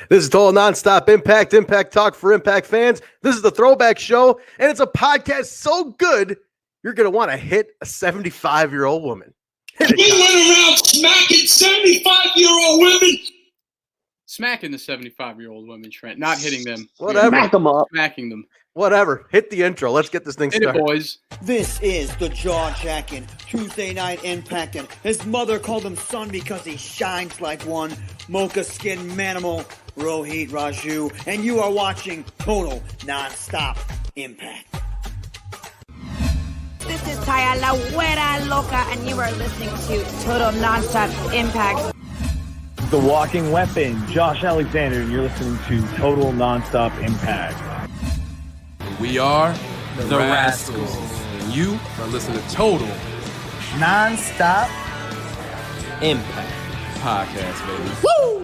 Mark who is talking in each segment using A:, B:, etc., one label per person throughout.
A: This is Total Nonstop Impact, Impact Talk for Impact fans. This is the Throwback Show, and it's a podcast so good, you're going to want to hit a 75-year-old woman.
B: We went around smacking 75-year-old women.
C: Smacking the 75-year-old women, Trent. Not hitting them.
A: Whatever.
D: Smack them up.
C: Smacking them.
A: Whatever. Hit the intro. Let's get this thing
C: Hit
A: started.
C: it, boys.
E: This is the jaw-jacking, Tuesday night impacting. His mother called him son because he shines like one. Mocha skin manimal, Rohit Raju. And you are watching Total Nonstop Impact.
F: This is Taya La Güera Loca, and you are listening to Total Nonstop Impact.
G: The Walking Weapon, Josh Alexander, and you're listening to Total Nonstop Impact.
H: We are the Rascals, and you are listening to Total
I: Nonstop
H: Impact Podcast, baby.
I: Woo!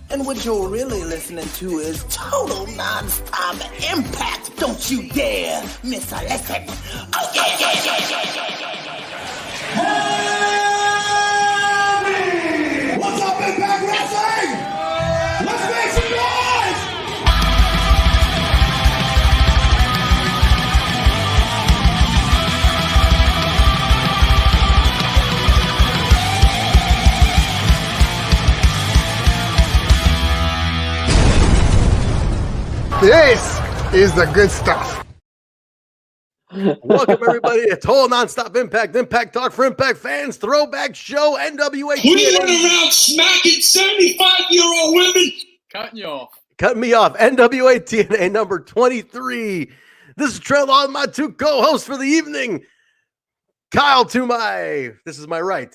I: And what you're really listening to is Total Nonstop Impact. Don't you dare miss a lesson. Oh, yeah.
B: What's up, Impact Wrestling? Let's make some noise!
J: This is the good stuff.
A: Welcome, everybody, to Total Nonstop Impact, Impact Talk for Impact fans, Throwback Show, NWA TNA.
B: We went around smacking 75-year-old women.
C: Cutting you off.
A: Cutting me off. NWA TNA number 23. This is Trent along with my two co-hosts for the evening. Kyle to my, this is my right,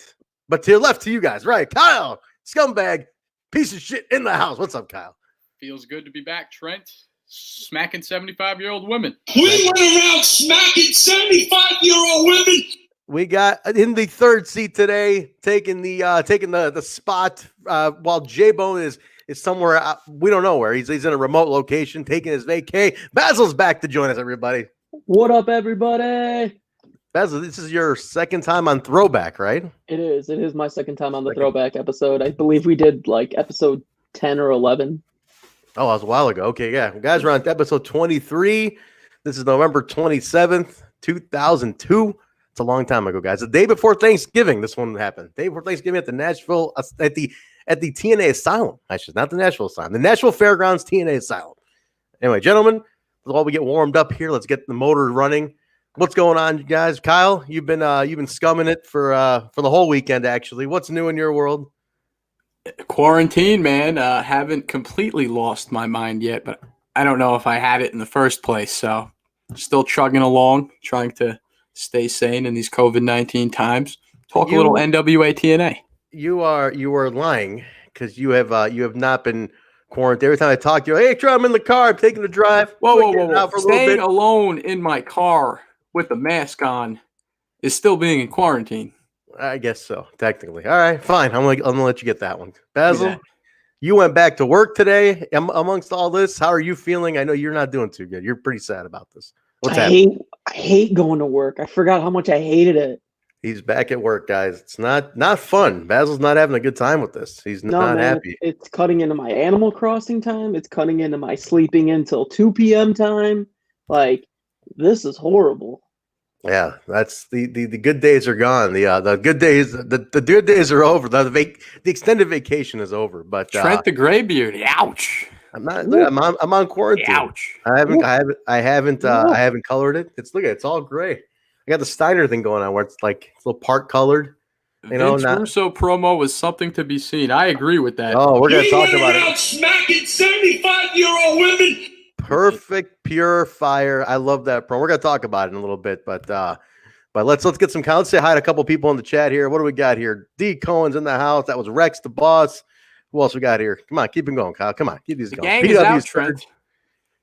A: but to your left to you guys, right? Kyle, scumbag, piece of shit in the house. What's up, Kyle?
C: Feels good to be back, Trent. Smacking 75-year-old women.
B: We went around smacking 75-year-old women.
A: We got in the third seat today, taking the spot while Jaybone is somewhere we don't know where. He's in a remote location taking his vacay. Basil's back to join us, everybody.
D: What up, everybody?
A: Basil, this is your second time on Throwback, right?
D: It is. It is my second time on the Throwback episode. I believe we did like episode 10 or 11.
A: Oh, that was a while ago. Okay, yeah. Guys, we're on episode 23. This is November 27th, 2002. It's a long time ago, guys. The day before Thanksgiving, this one happened. Day before Thanksgiving at the Nashville, at the TNA Asylum. Actually, not the Nashville Asylum. The Nashville Fairgrounds TNA Asylum. Anyway, gentlemen, while we get warmed up here, let's get the motor running. What's going on, you guys? Kyle, you've been scumming it for the whole weekend, actually. What's new in your world?
C: Quarantine, man. Haven't completely lost my mind yet, but I don't know if I had it in the first place. So still chugging along, trying to stay sane in these COVID-19 times. Talk a little NWA TNA.
A: You are lying because you have not been quarantined. Every time I talk to you, hey, Trey, I'm in the car. I'm taking a drive.
C: Whoa. Staying alone in my car with a mask on is still being in quarantine.
A: I guess so, technically. All right, fine. I'm gonna let you get that one. Basil,
C: Yeah.
A: You went back to work today. Amongst all this, how are you feeling? I know you're not doing too good. You're pretty sad about this. What's happening?
D: I hate going to work. I forgot how much I hated it.
A: He's back at work, guys. It's not fun. Basil's not having a good time with this. He's not happy.
D: It's cutting into my Animal Crossing time. It's cutting into my sleeping until 2 p.m. time. Like, this is horrible.
A: Yeah, that's the good days are gone. The good days the good days are over. The extended vacation is over. But
C: Trent the Graybeard, ouch!
A: I'm on quarantine.
C: Ouch!
A: I haven't colored it. It's all gray. I got the Steiner thing going on where it's like it's a little part colored.
C: Russo promo was something to be seen. I agree with that.
A: Oh, we're gonna talk about it.
B: Smacking 75-year-old women.
A: Perfect, pure fire. I love that promo. We're gonna talk about it in a little bit, but let's get some. Let's say hi to a couple people in the chat here. What do we got here? D Cohen's in the house. That was Rex the boss. Who else we got here? Come on, keep them going, Kyle. Come on, keep these going.
C: Gang is out, Trent.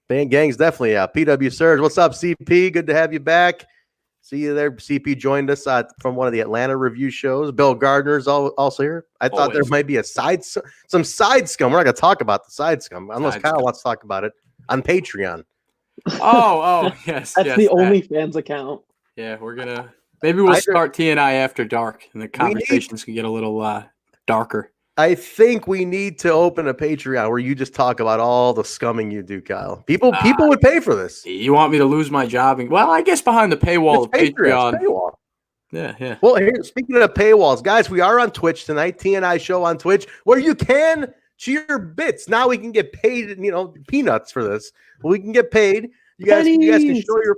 A: Gang's definitely out. PW Surge. What's up, CP? Good to have you back. See you there. CP joined us from one of the Atlanta review shows. Bill Gardner's also here. I thought there might be some side scum. We're not gonna talk about the side scum unless Kyle wants to talk about it on Patreon.
C: Oh, yes.
D: That's the OnlyFans account.
C: Yeah, maybe we'll start TNI after dark and the conversations can get a little darker.
A: I think we need to open a Patreon where you just talk about all the scumming you do, Kyle. People would pay for this.
C: You want me to lose my job? Well, I guess behind the paywall of Patreon.
A: Paywall.
C: Yeah.
A: Well, here, speaking of paywalls, guys, we are on Twitch tonight. TNI show on Twitch where you can cheer bits. Now we can get paid, peanuts for this. We can get paid. You guys can show your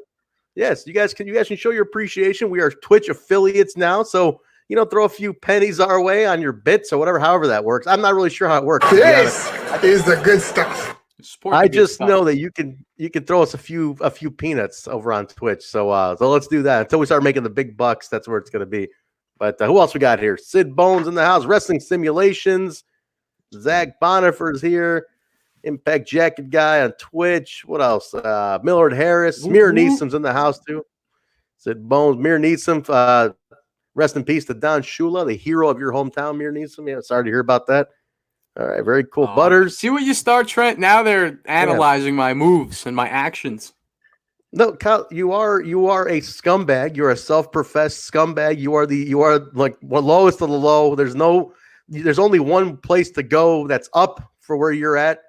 A: you guys can show your appreciation. We are Twitch affiliates now, so throw a few pennies our way on your bits or whatever, however that works. I'm not really sure how it works.
J: This is the good stuff.
A: I just know that you can throw us a few peanuts over on Twitch. So let's do that until we start making the big bucks. That's where it's going to be. But who else we got here? Sid Bones in the house. Wrestling Simulations. Zach Bonifer's here. Impact Jacket Guy on Twitch. What else? Millard Harris. Mir Neeson's in the house too. Sid Bones. Mir Neeson. Rest in peace to Don Shula, the hero of your hometown, Mir Neeson. Yeah, sorry to hear about that. All right, very cool. Butters.
C: See what you start, Trent? Now they're analyzing my moves and my actions.
A: No, Kyle, you are a scumbag. You're a self-professed scumbag. You are like the lowest of the low. There's only one place to go that's up for where you're at.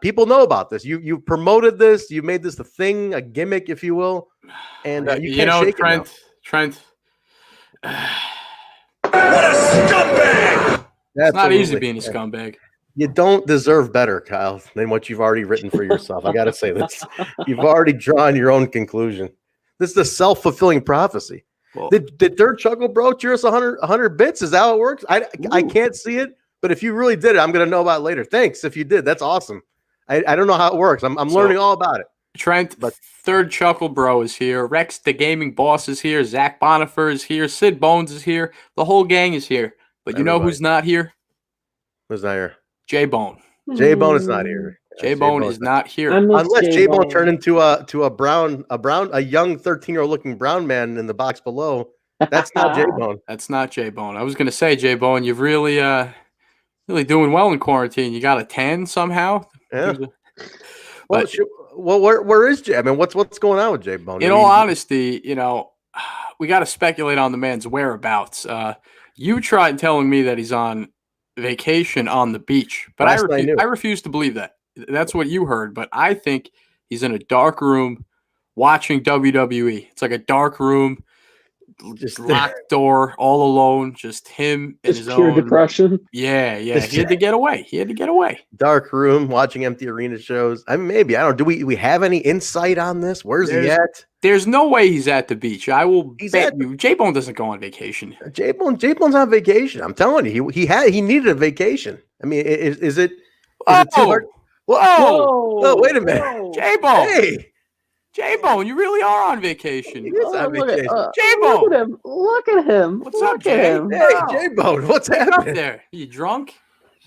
A: People know about this. You promoted this. You made this a thing, a gimmick, if you will. And you can't shake
C: Trent.
A: it now.
C: Trent.
B: What a scumbag!
C: It's not easy being a scumbag.
A: You don't deserve better, Kyle, than what you've already written for yourself. I got to say this. You've already drawn your own conclusion. This is a self-fulfilling prophecy. Well, did Dirt Chuckle Bro cheer us 100 bits? Is that how it works? I can't see it, but if you really did it, I'm going to know about it later. Thanks if you did. That's awesome. I don't know how it works. I'm learning all about it.
C: Trent, Third Chuckle Bro is here. Rex, the gaming boss, is here. Zach Bonifer is here. Sid Bones is here. The whole gang is here. But you know who's not here?
A: Who's not here?
C: Jaybone.
A: Jaybone is not here.
C: Jaybone is not here.
A: Unless Jaybone turned into a young 13-year-old looking brown man in the box below. That's not Jaybone.
C: That's not Jaybone. I was going to say, Jaybone, you've really doing well in quarantine. You got a 10 somehow.
A: Yeah. Where is Jay? I mean, what's going on with Jaybone?
C: In all honesty, we got to speculate on the man's whereabouts. You tried telling me that he's on vacation on the beach, but I refuse to believe that. That's what you heard, but I think he's in a dark room watching WWE. It's like a dark room, just locked door, all alone, just him and his
D: pure
C: own
D: depression.
C: Yeah. He had to get away.
A: Dark room, watching empty arena shows. I mean, maybe I don't. Do we have any insight on this? Where's he at?
C: There's no way he's at the beach. I will bet you. J-Bone doesn't go on vacation.
A: J-Bone's on vacation. I'm telling you, he needed a vacation. I mean, is it too hard? Whoa, wait a minute,
C: J-Bone.
A: Hey.
C: J-Bone, you really are on vacation.
A: He is on vacation.
C: J-Bone.
D: Look at him.
C: What's up, Jay?
A: Hey, J-Bone, what's happening?
C: Up there? You drunk?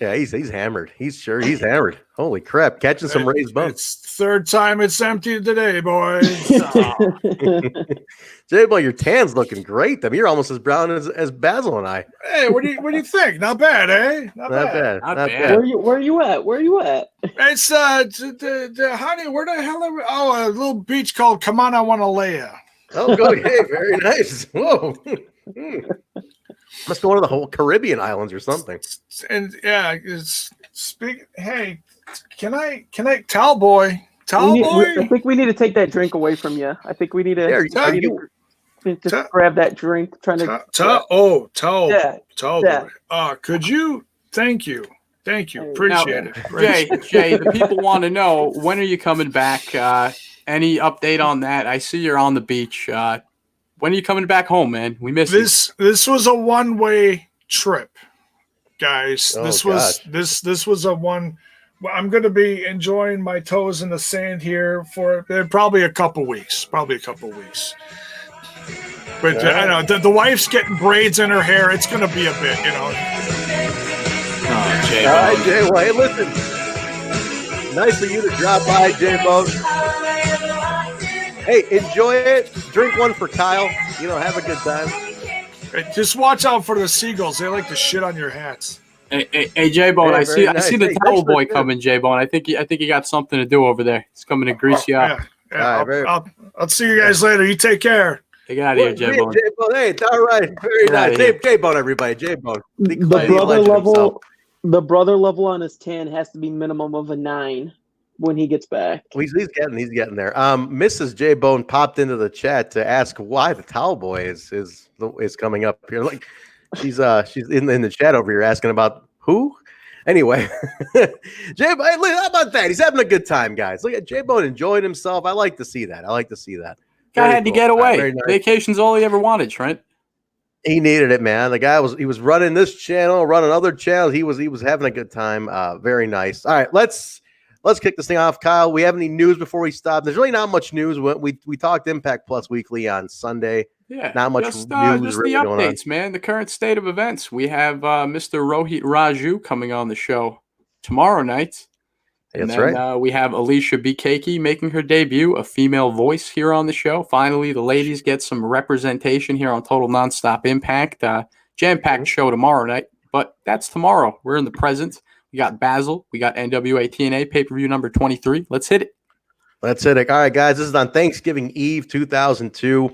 A: Yeah, he's hammered. He's hammered. Holy crap. Catching some raised bumps.
K: It's third time it's empty today, boys.
A: J-Bone, your tan's looking great. I mean, you're almost as brown as Basil and I.
K: Hey, what do you think? Not bad, eh? Not bad.
C: Not bad.
D: Where you at?
K: It's honey, where the hell are we? Oh, a little beach called Come On, I Wanna Lay Ya.
A: Oh, go ahead. Very nice. Whoa. Must go to the whole Caribbean islands or something.
K: And yeah, hey, can I towel boy?
D: I think we need to take that drink away from you. I think we need to just grab that drink.
K: Towel boy. Could you? Thank you. Appreciate it.
C: Jay, the people want to know, when are you coming back? Any update on that? I see you're on the beach. When are you coming back home, man? We miss you.
K: This was a one-way trip, guys. This was a one. I'm going to be enjoying my toes in the sand here for probably a couple weeks. But I know the wife's getting braids in her hair. It's going to be a bit,
C: Oh, Jay.
A: All right, Jay. Well, hey, listen. Nice of you to drop by, Jaybone. Hey, enjoy it. Drink one for Kyle. Have a good time.
K: Hey, just watch out for the seagulls. They like to shit on your hats.
C: Hey, Jaybone. I see the towel boy coming, Jaybone. I think you got something to do over there. He's coming to grease you up.
K: Yeah. I'll see you guys later. You take care.
C: Get out of here, Jaybone.
A: Hey, it's all right. Very nice. Jaybone, everybody. Jaybone.
D: The brother level on his tan has to be minimum of a 9 when he gets back.
A: Well, he's getting there. Mrs. Jaybone popped into the chat to ask why the towel boy is coming up here. Like she's in the chat over here asking about who. Anyway, Jaybone, how about that? He's having a good time, guys. Look at Jaybone enjoying himself. I like to see that.
C: Guy had to get away. Nice. Vacation's all he ever wanted, Trent.
A: He needed it, man. The guy was running this channel, running other channels. He was having a good time. Very nice. All right, let's kick this thing off, Kyle. We have any news before we stop? There's really not much news. We talked Impact Plus Weekly on Sunday.
C: Yeah,
A: not much news.
C: Just
A: really
C: the updates, man. The current state of events. We have Mr. Rohit Raju coming on the show tomorrow night. And
A: That's
C: then,
A: right.
C: We have Alicia Bkaki making her debut, a female voice here on the show. Finally, the ladies get some representation here on Total Nonstop Impact. Jam-packed show tomorrow night, but that's tomorrow. We're in the present. We got Basil. We got NWA TNA pay-per-view number 23. Let's hit it.
A: Let's hit it. All right, guys. This is on Thanksgiving Eve 2002.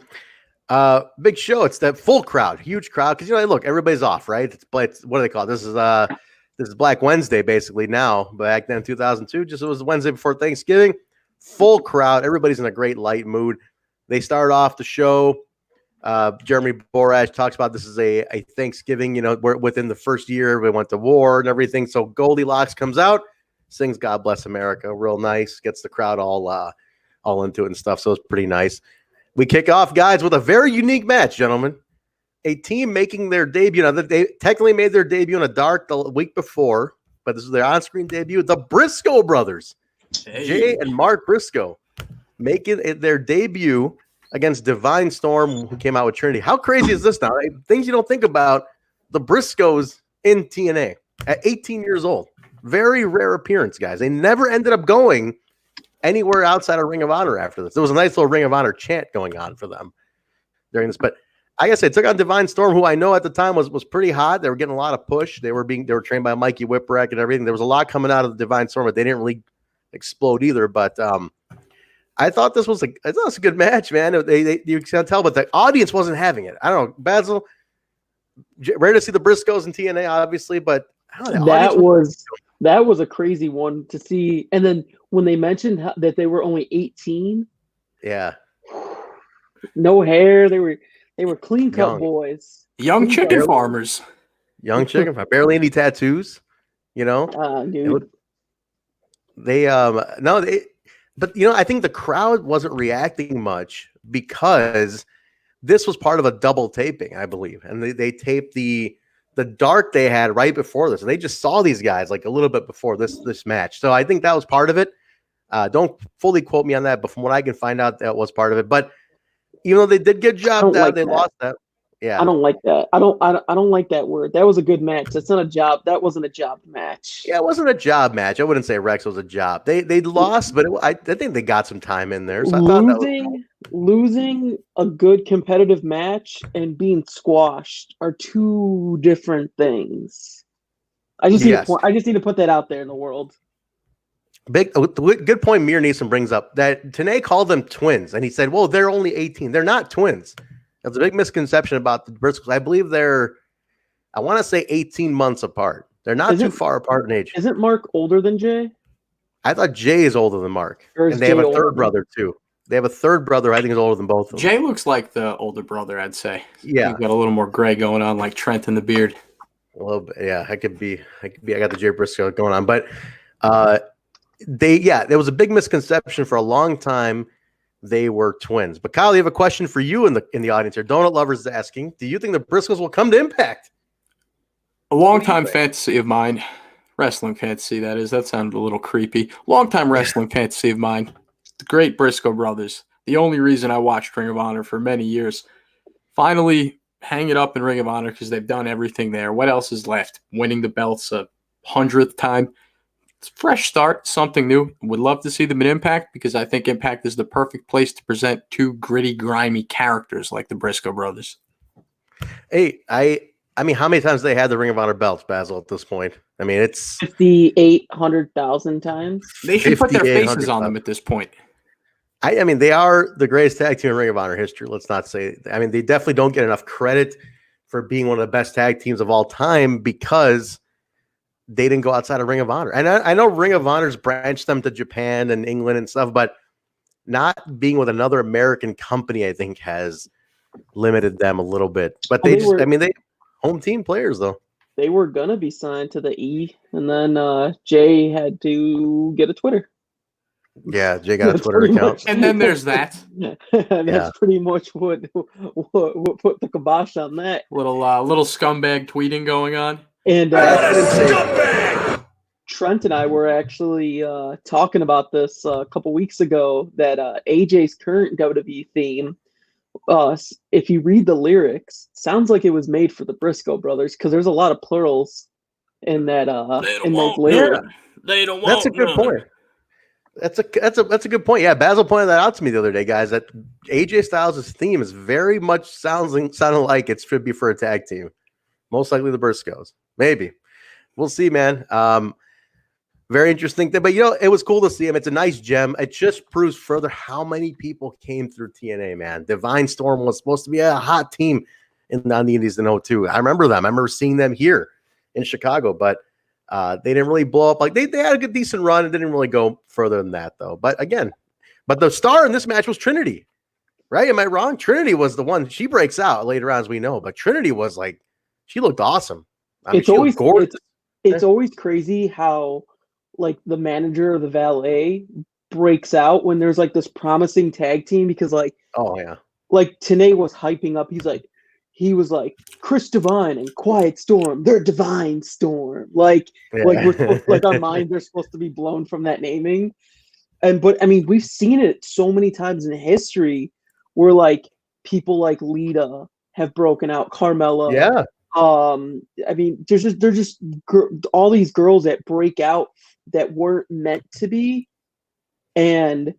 A: Big show. It's that full crowd, huge crowd. Because, look, everybody's off, right? It's what do they call it? This is Black Wednesday, basically, now. Back then, 2002, it was the Wednesday before Thanksgiving. Full crowd. Everybody's in a great light mood. They start off the show. Jeremy Borash talks about this is a Thanksgiving, we're within the first year. We went to war and everything. So Goldilocks comes out, sings God Bless America. Real nice. Gets the crowd all into it and stuff. So it's pretty nice. We kick off, guys, with a very unique match, gentlemen. A team making their debut. Now, they technically made their debut in a dark the week before, but this is their on-screen debut. The Briscoe Brothers, Jay and Mark Briscoe, making their debut against Divine Storm, who came out with Trinity. How crazy is this now? Things you don't think about, the Briscoes in TNA at 18 years old. Very rare appearance, guys. They never ended up going anywhere outside of Ring of Honor after this. There was a nice little Ring of Honor chant going on for them during this, but like I said, took on Divine Storm, who I know at the time was pretty hot. They were getting a lot of push. They were trained by Mikey Whipwreck and everything. There was a lot coming out of the Divine Storm, but they didn't really explode either. But I thought this was a good match, man. You can tell, but the audience wasn't having it. I don't know, Basil. Rare to see the Briscoes in TNA, obviously, but I don't know.
D: That was a crazy one to see. And then when they mentioned that they were only 18,
A: yeah,
D: no hair, they were clean cut boys.
C: Young chicken farmers.
A: Young chicken farmers. Barely any tattoos,
D: dude.
A: But I think the crowd wasn't reacting much because this was part of a double taping, I believe. And they taped the dark they had right before this. And they just saw these guys like a little bit before this match. So I think that was part of it. Don't fully quote me on that, but from what I can find out, that was part of it. But even though they did get job, they lost that. Yeah,
D: I don't like that. I don't like that word. That was a good match. That's not a job. That wasn't a job match.
A: Yeah, it wasn't a job match. I wouldn't say Rex was a job. They lost, but I think they got some time in there. So
D: losing a good competitive match and being squashed are two different things. I just need to put that out there in the world.
A: Good point. Mir Neeson brings up that Tanay called them twins, and he said, "Well, they're only 18. They're not twins." That's a big misconception about the Briscoes. I believe I want to say 18 months apart. They're not too far apart in age.
D: Isn't Mark older than Jay?
A: I thought Jay is older than Mark, and they have a third brother too. They have a third brother. I think is older than both of them.
C: Jay looks like the older brother, I'd say.
A: Yeah,
C: he's got a little more gray going on, like Trent in the beard.
A: A little bit, yeah. I could be. I got the Jay Briscoe going on, but there was a big misconception for a long time. They were twins. But Kyle, you have a question for you in the audience here. Donut Lovers is asking, do you think the Briscoes will come to Impact?
C: A long-time fantasy of mine. Wrestling fantasy, that is. That sounded a little creepy. Long-time wrestling fantasy of mine. The great Briscoe Brothers. The only reason I watched Ring of Honor for many years. Finally, hang it up in Ring of Honor because they've done everything there. What else is left? Winning the belts a 100th time. It's a fresh start, something new. Would love to see them in Impact because I think Impact is the perfect place to present two gritty, grimy characters like the Briscoe Brothers.
A: Hey, I mean, how many times they had the Ring of Honor belts, Basil, at this point? I mean, it's
D: 58,000 times.
C: They should put their faces on them at this point.
A: I mean, they are the greatest tag team in Ring of Honor history. Let's not say. I mean, they definitely don't get enough credit for being one of the best tag teams of all time because they didn't go outside of Ring of Honor. And I know Ring of Honor's branched them to Japan and England and stuff, but not being with another American company, I think, has limited them a little bit. But they home team players though.
D: They were gonna be signed to the E, and then Jay had to get a Twitter.
A: Yeah, Jay got a Twitter account.
C: And then there's that.
D: That's pretty much what put the kibosh on that.
C: Little scumbag tweeting going on.
D: And Trent and I were actually talking about this a couple weeks ago, that AJ's current WWE theme, if you read the lyrics, sounds like it was made for the Briscoe brothers, because there's a lot of plurals in that those lyrics.
C: They don't want.
A: That's a good point. That's a good point. Yeah, Basil pointed that out to me the other day, guys. That AJ Styles' theme is very much sounding like it should be for a tag team. Most likely the Briscoes. Maybe. We'll see, man. Very interesting thing. But it was cool to see him. It's a nice gem. It just proves further how many people came through TNA, man. Divine Storm was supposed to be a hot team on the Indies in 02. I remember them. I remember seeing them here in Chicago, but they didn't really blow up. Like they had a good, decent run and didn't really go further than that, though. But the star in this match was Trinity, right? Am I wrong? Trinity was the one. She breaks out later on, as we know, but Trinity was like, she looked awesome.
D: It's always crazy how like the manager or the valet breaks out when there's like this promising tag team, because like,
A: oh yeah,
D: like TNA was hyping up. He was like Chris Divine and Quiet Storm. They're Divine Storm. Like we're supposed, like our minds are supposed to be blown from that naming. But I mean, we've seen it so many times in history where like people like Lita have broken out, Carmella.
A: Yeah.
D: I mean, they're just all these girls that break out that weren't meant to be, and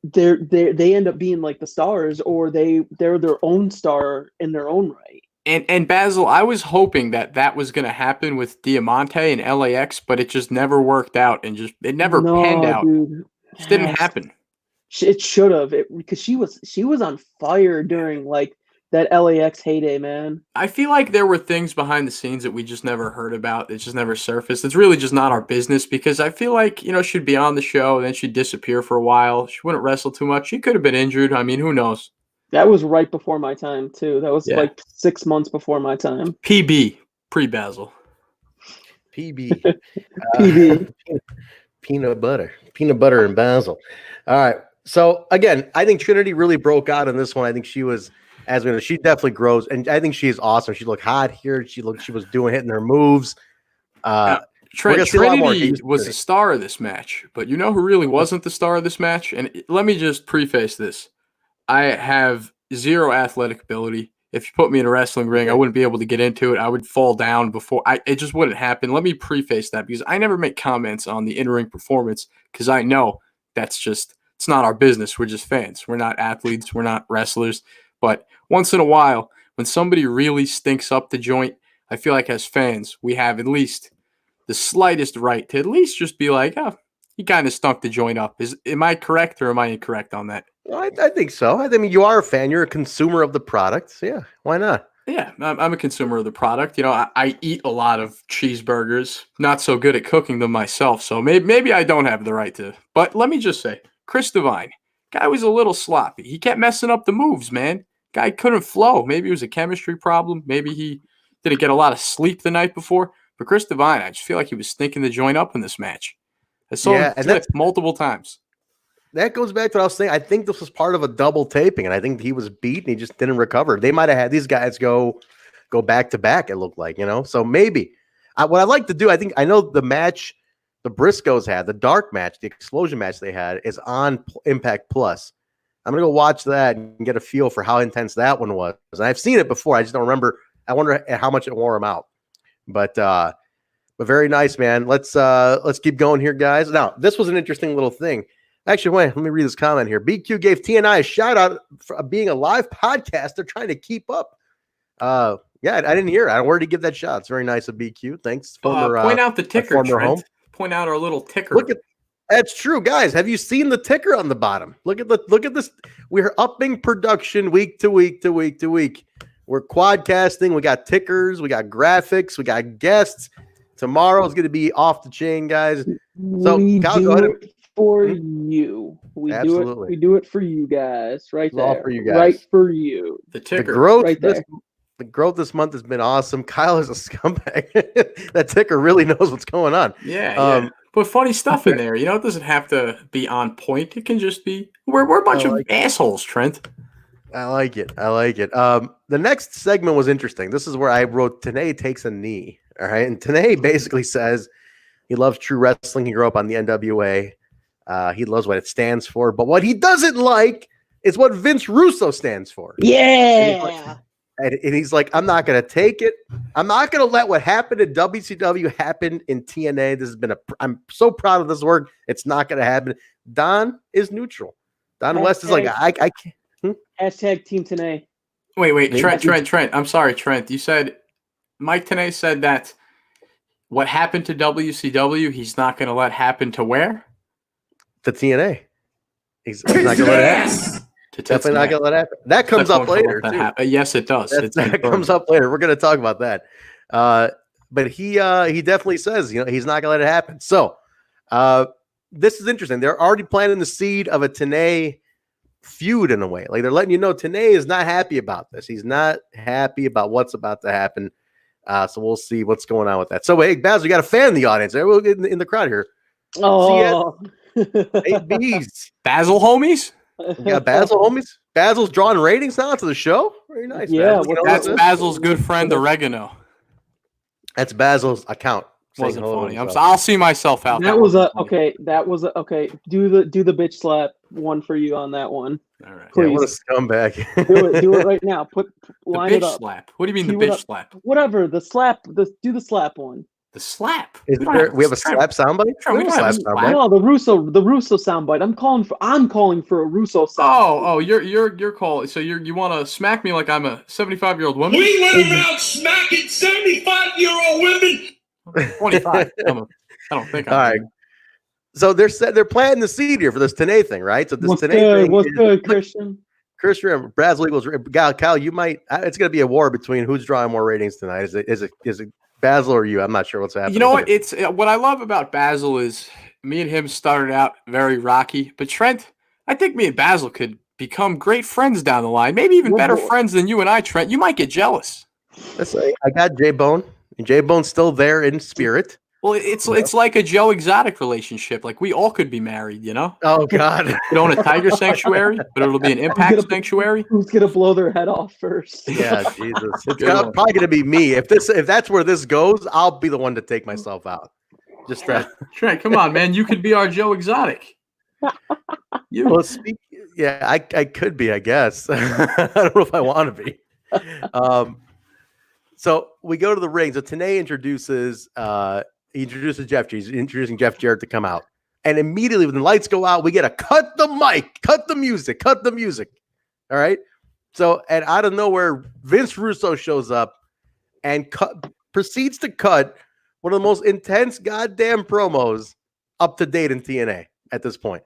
D: they end up being like the stars, or they're their own star in their own right.
C: And Basil, I was hoping that was going to happen with Diamante and LAX, but it just never worked out, and it never panned out.
D: Dude.
C: It didn't happen.
D: It should have, because she was on fire during like that LAX heyday, man.
C: I feel like there were things behind the scenes that we just never heard about. It just never surfaced. It's really just not our business, because I feel like, she'd be on the show and then she'd disappear for a while. She wouldn't wrestle too much. She could have been injured. I mean, who knows?
D: That was right before my time, too. That was like 6 months before my time.
C: PB, pre-Basil.
A: PB.
D: PB.
A: Peanut butter and Basil. All right. So, again, I think Trinity really broke out in this one. I think she was... she definitely grows, and I think she's awesome. She looked hot here. She was hitting her moves.
C: Trinity was the star of this match, but you know who really wasn't the star of this match? And let me just preface this: I have zero athletic ability. If you put me in a wrestling ring, I wouldn't be able to get into it. I would fall down before it just wouldn't happen. Let me preface that, because I never make comments on the in-ring performance, because I know it's not our business. We're just fans. We're not athletes. We're not wrestlers. But once in a while, when somebody really stinks up the joint, I feel like as fans, we have at least the slightest right to at least just be like, oh, he kind of stunk the joint up. Am I correct or am I incorrect on that?
A: Well, I think so. I mean, you are a fan. You're a consumer of the product. So yeah, why not?
C: Yeah, I'm a consumer of the product. I eat a lot of cheeseburgers. Not so good at cooking them myself, so maybe I don't have the right to. But let me just say, Chris Divine, guy was a little sloppy. He kept messing up the moves, man. Guy couldn't flow. Maybe it was a chemistry problem. Maybe he didn't get a lot of sleep the night before. But Chris Divine, I just feel like he was stinking the joint up in this match. I saw him flip multiple times.
A: That goes back to what I was saying. I think this was part of a double taping, and I think he was beat and he just didn't recover. They might have had these guys go back to back, it looked like, So maybe. What I'd like to do, I know the match the Briscoes had, the dark match, the explosion match they had, is on Impact Plus. I'm going to go watch that and get a feel for how intense that one was. And I've seen it before. I just don't remember. I wonder how much it wore him out. But very nice, man. Let's keep going here, guys. Now, this was an interesting little thing. Actually, wait, let me read this comment here. BQ gave TNI a shout out for being a live podcast. They're trying to keep up. Yeah, I didn't hear it. I wanted to give that shout. It's very nice of BQ. Thanks.
C: Point out the ticker, Trent. Home. Point out our little ticker.
A: That's true, guys. Have you seen the ticker on the bottom? Look at this. We're upping production week to week to week to week. We're quadcasting. We got tickers. We got graphics. We got guests. Tomorrow is going to be off the chain, guys. So
D: we
A: Kyle,
D: do
A: go ahead
D: it for you. We
A: Absolutely.
D: We do it for you guys. Right
A: It's all
D: there.
A: for you guys.
D: Right for you.
C: The ticker.
A: The growth
D: right there.
A: The growth this month has been awesome. Kyle is a scumbag. That ticker really knows what's going on.
C: Yeah. Put funny stuff in there. You know, it doesn't have to be on point. It can just be we're a bunch of assholes, Trent.
A: I like it. The next segment was interesting. This is where I wrote TNA takes a knee. All right. And TNA basically says he loves true wrestling. He grew up on the NWA. He loves what it stands for. But what he doesn't like is what Vince Russo stands for.
D: Yeah.
A: And he's like, I'm not going to take it. I'm not going to let what happened in WCW happen in TNA. This has been I'm so proud of this work. It's not going to happen. Don is neutral. Don West is like, I can't.
D: Hashtag Team TNA.
C: Wait, Trent. I'm sorry, Trent. You said Mike TNA said that what happened to WCW, he's not going to let happen to where?
A: To TNA. He's not going to let it happen. Definitely not going to let it happen. That comes up later.
C: Yes, it does.
A: That comes up later. We're going to talk about that. But he definitely says, he's not going to let it happen. So this is interesting. They're already planting the seed of a TNA feud in a way. Like they're letting you know TNA is not happy about this. He's not happy about what's about to happen. So we'll see what's going on with that. So hey, Basil, you got a fan in the audience. We'll get in the crowd here.
D: Oh,
A: ABs.
C: Basil homies.
A: You got Basil homies. Basil's drawing ratings now to the show. Very nice.
D: Yeah,
C: that's Basil's good friend Oregano.
A: That's Basil's account.
C: Wasn't funny. I'll see myself out.
D: That was okay. Do the bitch slap one for you on that one.
A: All right. Please. Yeah, what a scumbag.
D: do it right now. Line it up.
C: Slap. What do you mean the bitch slap?
D: Whatever. The slap. Do the slap one.
C: The slap.
A: We have a slap soundbite?
D: No, the Russo soundbite. I'm calling for a Russo soundbite.
C: Oh, you're calling. So you want to smack me like I'm a 75-year-old woman?
B: We went around smacking 75-year-old women.
C: 25. I don't think.
A: All right. So they're planting the seed here for this TNA thing, right? So this
D: what's
A: TNA
D: good?
A: thing.
D: What's good, Christian?
A: Christian, Brazil Eagles. Kyle, you might. It's going to be a war between who's drawing more ratings tonight. Is it Basil or you? I'm not sure what's happening.
C: You know what? It's what I love about Basil is me and him started out very rocky, but Trent, I think me and Basil could become great friends down the line. Maybe even better friends than you and I, Trent. You might get jealous.
A: Let's say I got Jaybone, and Jaybone's still there in spirit.
C: Well, it's like a Joe Exotic relationship. Like we all could be married, you know?
A: Oh God!
C: We own a tiger sanctuary, but it'll be an impact sanctuary.
D: Who's gonna blow their head off first?
A: Yeah, Jesus. It's probably gonna be me. If that's where this goes, I'll be the one to take myself out. Just
C: Trent, come on, man. You could be our Joe Exotic.
A: Well, I could be, I guess. I don't know if I want to be. So we go to the ring. So TNA introduces Jeff. He's introducing Jeff Jarrett to come out. And immediately when the lights go out, we get a cut the mic, cut the music. All right. So, and out of nowhere, Vince Russo shows up and proceeds to cut one of the most intense goddamn promos up to date in TNA at this point.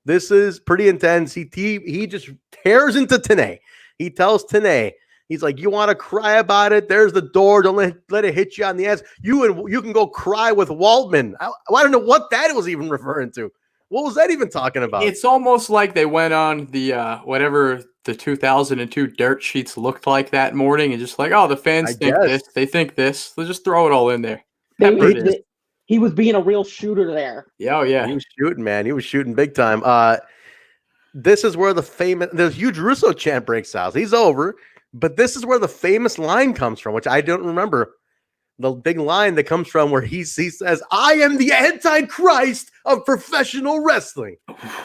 A: This is pretty intense. He just tears into TNA. He tells TNA, he's like, you want to cry about it? There's the door. Don't let it hit you on the ass. You can go cry with Waldman. I don't know what that was even referring to. What was that even talking about?
C: It's almost like they went on the whatever the 2002 dirt sheets looked like that morning and just like, oh, the fans think this. They think this. They'll just throw it all in there.
D: He was being a real shooter there.
C: Yeah, yeah.
A: He was shooting, man. He was shooting big time. This is where the huge Russo chant breaks out. He's over. But this is where the famous line comes from, which I don't remember. The big line that comes from where he says, I am the Antichrist of professional wrestling.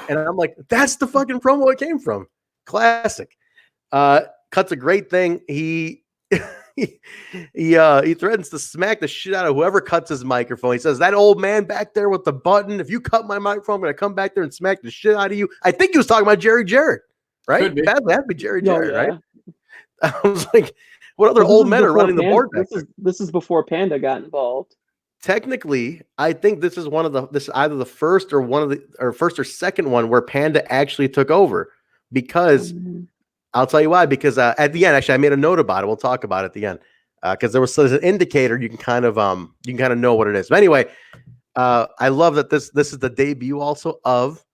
A: And I'm like, that's the fucking promo it came from. Classic. Cuts a great thing. He threatens to smack the shit out of whoever cuts his microphone. He says, that old man back there with the button, if you cut my microphone, I'm going to come back there and smack the shit out of you. I think he was talking about Jerry Jarrett, right?
C: Could be.
A: That'd be Jerry Jarrett, right? I was like, what other old men are running the board?
D: This is before Panda got involved.
A: technically, I think this is either the first or first or second one where Panda actually took over, because I'll tell you why. Because at the end, actually, I made a note about it. We'll talk about it at the end, because there's an indicator you can kind of know what it is. But anyway, I love that this is the debut also of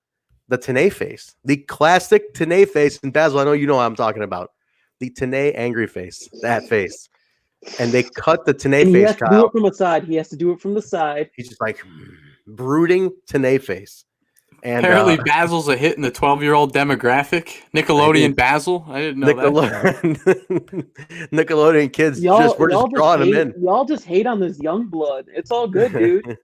A: the TNA face, the classic TNA face. And Basil, I know you know what I'm talking about, the TNA angry face, that face. And they cut the TNA face.
D: He has to do it from the side. He has to do it from the side.
A: He's just like brooding TNA face. And
C: apparently, Basil's a hit in the 12-year-old demographic. Nickelodeon Basil. I didn't know that.
A: Nickelodeon kids we're just drawing him in.
D: Y'all just hate on this young blood. It's all good, dude.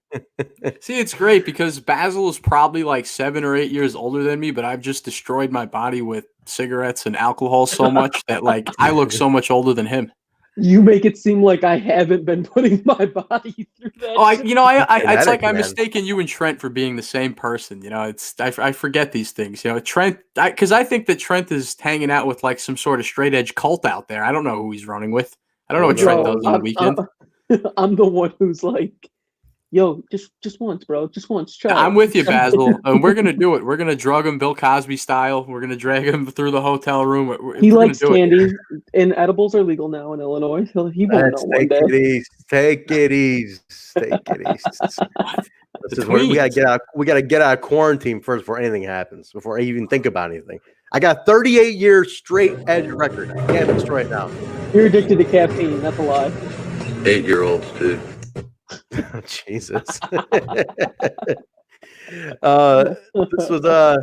C: See, it's great because Basil is probably like 7 or 8 years older than me, but I've just destroyed my body with cigarettes and alcohol so much that like I look so much older than him.
D: You make it seem like I haven't been putting my body through that.
C: It's like I'm mistaking you and Trent for being the same person. You know, I forget these things. You know, Trent, because I think that Trent is hanging out with like some sort of straight edge cult out there. I don't know who he's running with. I don't know what Trent does on the weekend.
D: I'm the one who's like, yo, just once, bro. Just once. Try.
C: I'm with you, Basil. And we're going to do it. We're going to drug him Bill Cosby style. We're going to drag him through the hotel room.
D: He likes candy, and edibles are legal now in Illinois. He won't know one day.
A: Take it easy. We gotta get out of quarantine first before anything happens, before I even think about anything. I got 38 years straight edge record. I can't destroy it now.
D: You're addicted to caffeine. That's a lie.
L: 8-year-olds too.
A: Jesus. This was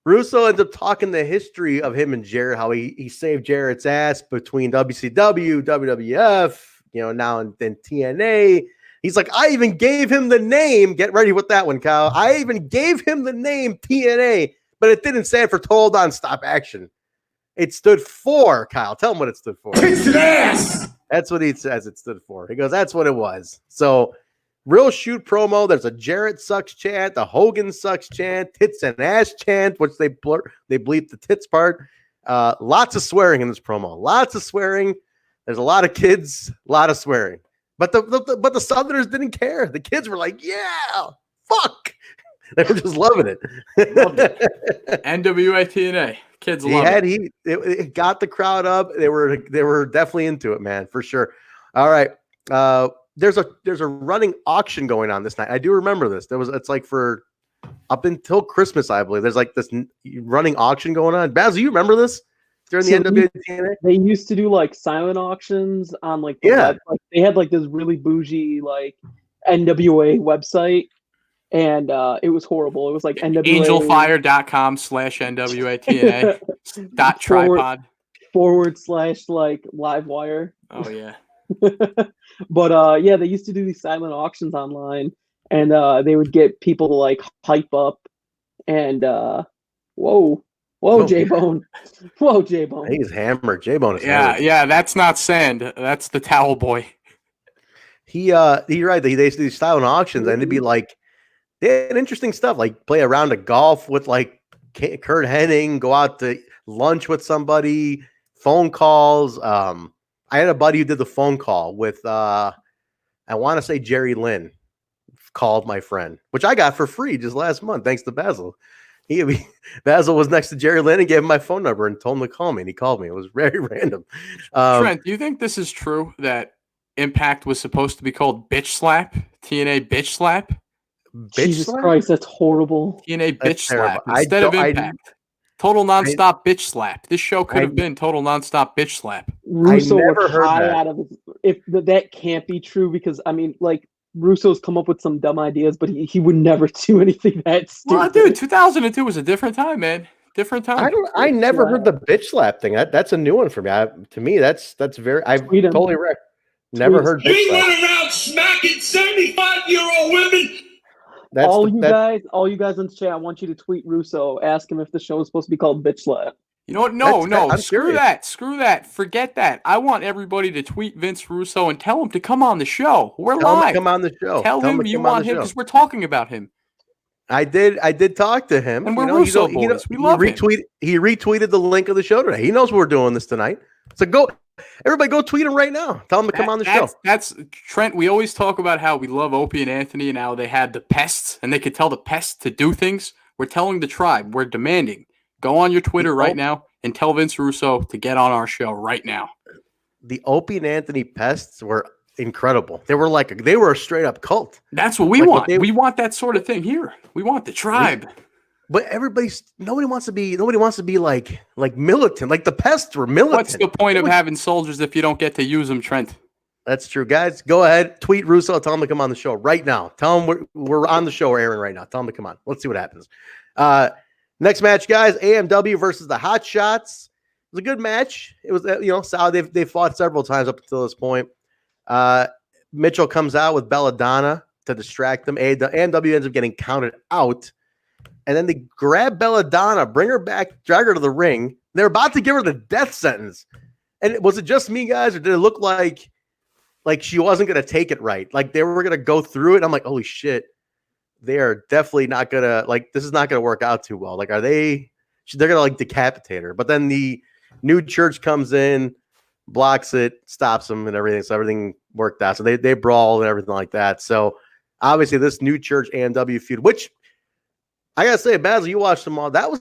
A: Russo ends up talking the history of him and Jarrett, how he saved Jarrett's ass between WCW, WWF, now and then TNA. He's like, I even gave him the name. Get ready with that one, Kyle. I even gave him the name TNA, but it didn't stand for Total Nonstop Action. It stood for, Kyle. Tell him what it stood for.
B: Tits and ass.
A: That's what he says it stood for. He goes, that's what it was. So, real shoot promo. There's a Jarrett sucks chant, a Hogan sucks chant, tits and ass chant, which they bleep the tits part. Lots of swearing in this promo. Lots of swearing. There's a lot of kids, a lot of swearing. But the Southerners didn't care. The kids were like, yeah, fuck. They were just loving it.
C: NWA TNA. Kids love it.
A: It got the crowd up. They were definitely into it, man, for sure. All right. There's a running auction going on this night. I do remember this. It's like for up until Christmas, I believe. There's like this running auction going on. Basil, you remember this during the NWA TNA?
D: They used to do like silent auctions on like the web. Like, they had like this really bougie like NWA website. And it was horrible. It was like NWA
C: angelfire.com/NWATNA.tripod
D: / like live wire.
C: Oh yeah.
D: But yeah, they used to do these silent auctions online, and they would get people to like hype up and whoa Jaybone. Whoa Jaybone.
A: He's hammered. Jaybone is hammered.
C: Yeah, that's not sand. That's the towel boy.
A: You're right. They used to do silent auctions, and it'd be like they had interesting stuff, like play a round of golf with like Kurt Hennig, go out to lunch with somebody, phone calls. I had a buddy who did the phone call with, I want to say Lynn called my friend, which I got for free just last month, thanks to Basil. Basil was next to Jerry Lynn and gave him my phone number and told him to call me, and he called me. It was very random.
C: Trent, do you think this is true that Impact was supposed to be called Bitch Slap? TNA Bitch Slap?
D: Jesus Christ, that's horrible.
C: TNA Bitch Slap instead of Impact. Total Nonstop Bitch Slap. This show could have been Total Nonstop Bitch Slap.
D: Russo was high out of his, that can't be true, because I mean, like, Russo's come up with some dumb ideas, but he would never do anything that stupid.
C: Well, dude, 2002 was a different time, man. Different time.
A: I never heard the bitch slap thing. That's a new one for me. To me, that's very. I've totally never heard.
B: We went around smacking 75-year-old women.
D: All you guys in the chat, I want you to tweet Russo, ask him if the show is supposed to be called Bitch Slap.
C: You know what? No, screw that. Forget that. I want everybody to tweet Vince Russo and tell him to come on the show. We're live.
A: Come on the show.
C: Tell him you want him, because we're talking about him.
A: I did talk to him.
C: And we're Russo boys. We love him.
A: He retweeted the link of the show today. He knows we're doing this tonight. So go everybody go tweet him right now. Tell him to come on the show.
C: That's Trent. We always talk about how we love Opie and Anthony and how they had the pests and they could tell the pests to do things. We're telling the tribe, we're demanding. Go on your Twitter right now and tell Vince Russo to get on our show right now.
A: The Opie and Anthony pests were incredible. They were a straight up cult.
C: That's what we want. We want that sort of thing here. We want the tribe.
A: But nobody wants to be like militant. Like the pests were militant.
C: What's the point of having soldiers if you don't get to use them, Trent?
A: That's true, guys. Go ahead, tweet Russo. Tell him to come on the show right now. Tell him we're on the show. We're airing right now. Tell him to come on. Let's see what happens. Next match, guys. AMW versus the Hotshots. It was a good match. It was solid. They fought several times up until this point. Mitchell comes out with Belladonna to distract them. AMW ends up getting counted out. And then they grab Belladonna, bring her back, drag her to the ring. They're about to give her the death sentence. And was it just me, guys, or did it look like she wasn't going to take it right? Like they were going to go through it. I'm like, holy shit. They are definitely not going to, this is not going to work out too well. Like, they're going to decapitate her. But then the new church comes in, blocks it, stops them and everything. So everything worked out. So they brawl and everything like that. So obviously this new church AMW feud, which I got to say, Basil, you watched them all. That was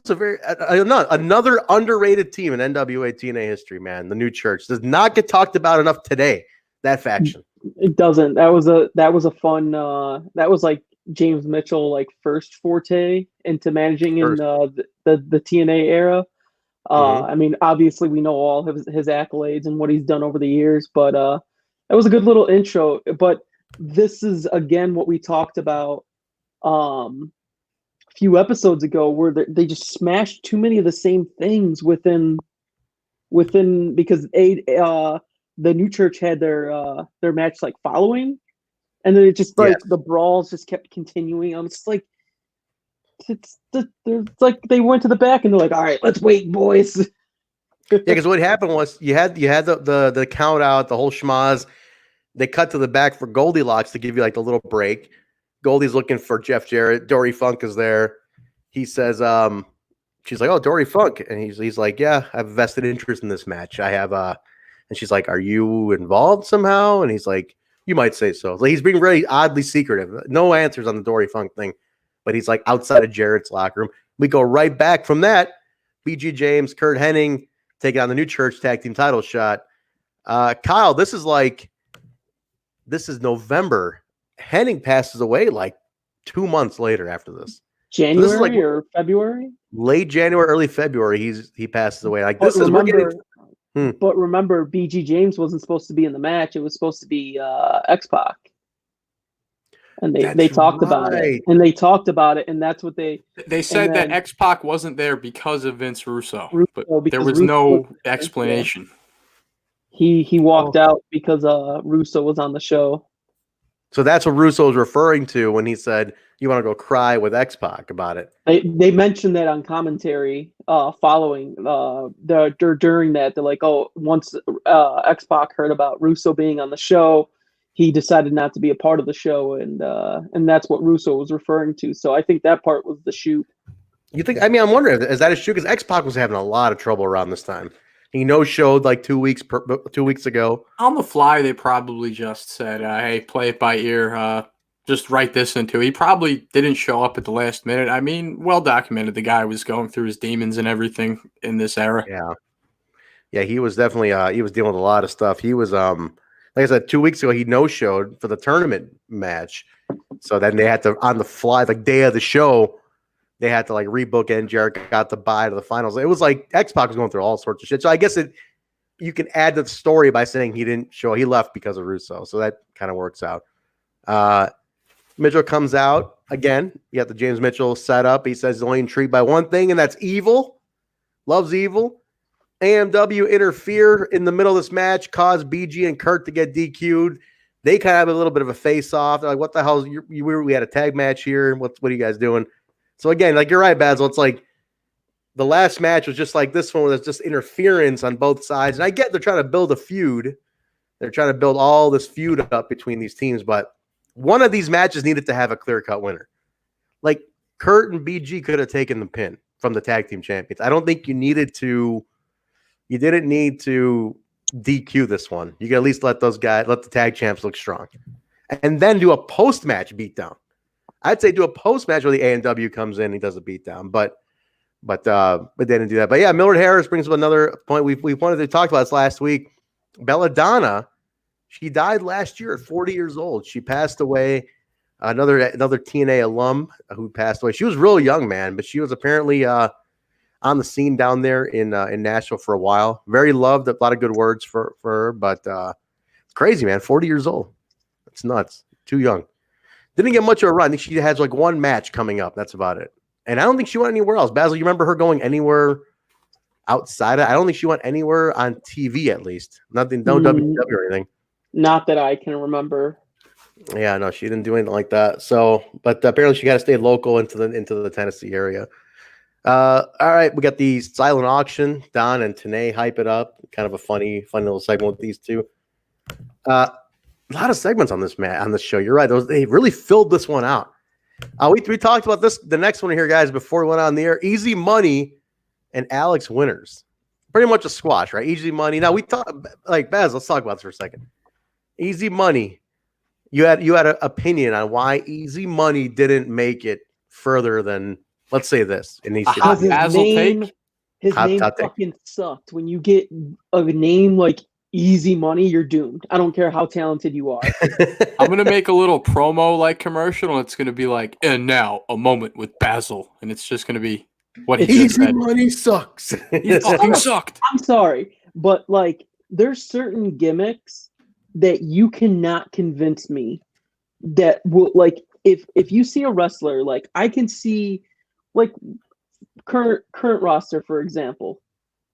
A: another underrated team in NWA TNA history, man. The new church does not get talked about enough today. That faction.
D: It doesn't. That was a fun, that was like James Mitchell, first forte into managing in the TNA era. I mean, obviously we know all his accolades and what he's done over the years, but that was a good little intro. But this is again what we talked about a few episodes ago, where they just smashed too many of the same things within because the new church had their match following, and then it just the brawls just kept continuing. I'm just like, it's like they went to the back and they're like, all right, let's wait, boys.
A: Yeah, because what happened was you had the count out, the whole schmaz. They cut to the back for Goldilocks to give you the little break. Goldie's looking for Jeff Jarrett. Dory Funk is there. He says, she's like, oh, Dory Funk. And he's like, yeah, I have a vested interest in this match. I have and she's like, are you involved somehow? And he's like, you might say so. He's being very oddly secretive. No answers on the Dory Funk thing. But he's outside of Jarrett's locker room. We go right back from that. BG James, Kurt Hennig taking on the new church tag team title shot. Kyle, this is November. Hennig passes away 2 months later after this.
D: January
A: so this is
D: or February?
A: Late January, early February. He passes away.
D: But remember, BG James wasn't supposed to be in the match. It was supposed to be X-Pac. And they talked about it. And they talked about it, and that's what they
C: said, that X-Pac wasn't there because of Vince Russo, but there was no explanation.
D: He walked out because Russo was on the show.
A: So that's what Russo was referring to when he said, you want to go cry with X-Pac about it.
D: They mentioned that on commentary following during that. They're like, oh, once X-Pac heard about Russo being on the show, he decided not to be a part of the show, and that's what Russo was referring to. So I think that part was the shoot.
A: You think? I mean, I'm wondering, is that a shoot? Because X-Pac was having a lot of trouble around this time. He no-showed 2 weeks ago.
C: On the fly, they probably just said, hey, play it by ear. Just write this into it. He probably didn't show up at the last minute. I mean, well documented. The guy was going through his demons and everything in this era.
A: Yeah, he was definitely he was dealing with a lot of stuff. He was like I said, 2 weeks ago he no-showed for the tournament match. So then they had to, on the fly, day of the show, they had to rebook it, and Derrick got the bye to the finals. It was X-Pac was going through all sorts of shit. So I guess you can add to the story by saying he didn't show. He left because of Russo. So that kind of works out. Mitchell comes out again. You got the James Mitchell set up. He says he's only intrigued by one thing, and that's evil. Loves evil. AMW interfere in the middle of this match, cause BG and Kurt to get DQ'd. They kind of have a little bit of a face-off. They're like, what the hell? We had a tag match here. What are you guys doing? So again, you're right, Basil. It's the last match was just like this one, where there's just interference on both sides. And I get they're trying to build a feud. They're trying to build all this feud up between these teams, but one of these matches needed to have a clear-cut winner. Kurt and BG could have taken the pin from the tag team champions. I don't think you didn't need to DQ this one. You can at least let those guys, let the tag champs look strong, and then do a post match beatdown. I'd say do a post match where the A&W comes in and he does a beatdown, but they didn't do that. But yeah, Mildred Harris brings up another point we wanted to talk about this last week. Belladonna, she died last year at 40 years old. She passed away. Another TNA alum who passed away. She was real young, man, but she was apparently on the scene down there in Nashville for a while. Very loved, a lot of good words for her, but it's crazy, man. 40 years old. It's nuts. Too young. Didn't get much of a run. I think she has like one match coming up. That's about it. And I don't think she went anywhere else. Basil, you remember her going anywhere outside? I don't think she went anywhere on TV, at least. Nothing, no WW or anything.
D: Not that I can remember.
A: Yeah, no, she didn't do anything like that. So, but apparently she got to stay local into the Tennessee area. All right, we got the silent auction. Don and Tanae hype it up. Kind of a funny little segment with these two. A lot of segments on this show. You're right; they really filled this one out. We talked about this. The next one here, guys, before we went on the air. Easy Money and Alex Winters. Pretty much a squash, right? Easy Money. Now we talk like Baz. Let's talk about this for a second. Easy Money. You had an opinion on why Easy Money didn't make it further than, let's say, this. It needs to be
D: his name fucking sucked. When you get a name like Easy Money, you're doomed. I don't care how talented you are.
C: I'm gonna make a little promo like commercial, and it's gonna be like, and now a moment with Basil, and it's just gonna be what he just said.
A: Easy Money sucks.
C: He fucking sucked.
D: I'm sorry, but like, there's certain gimmicks that you cannot convince me that will, like, if you see a wrestler, like I can see, like current roster, for example,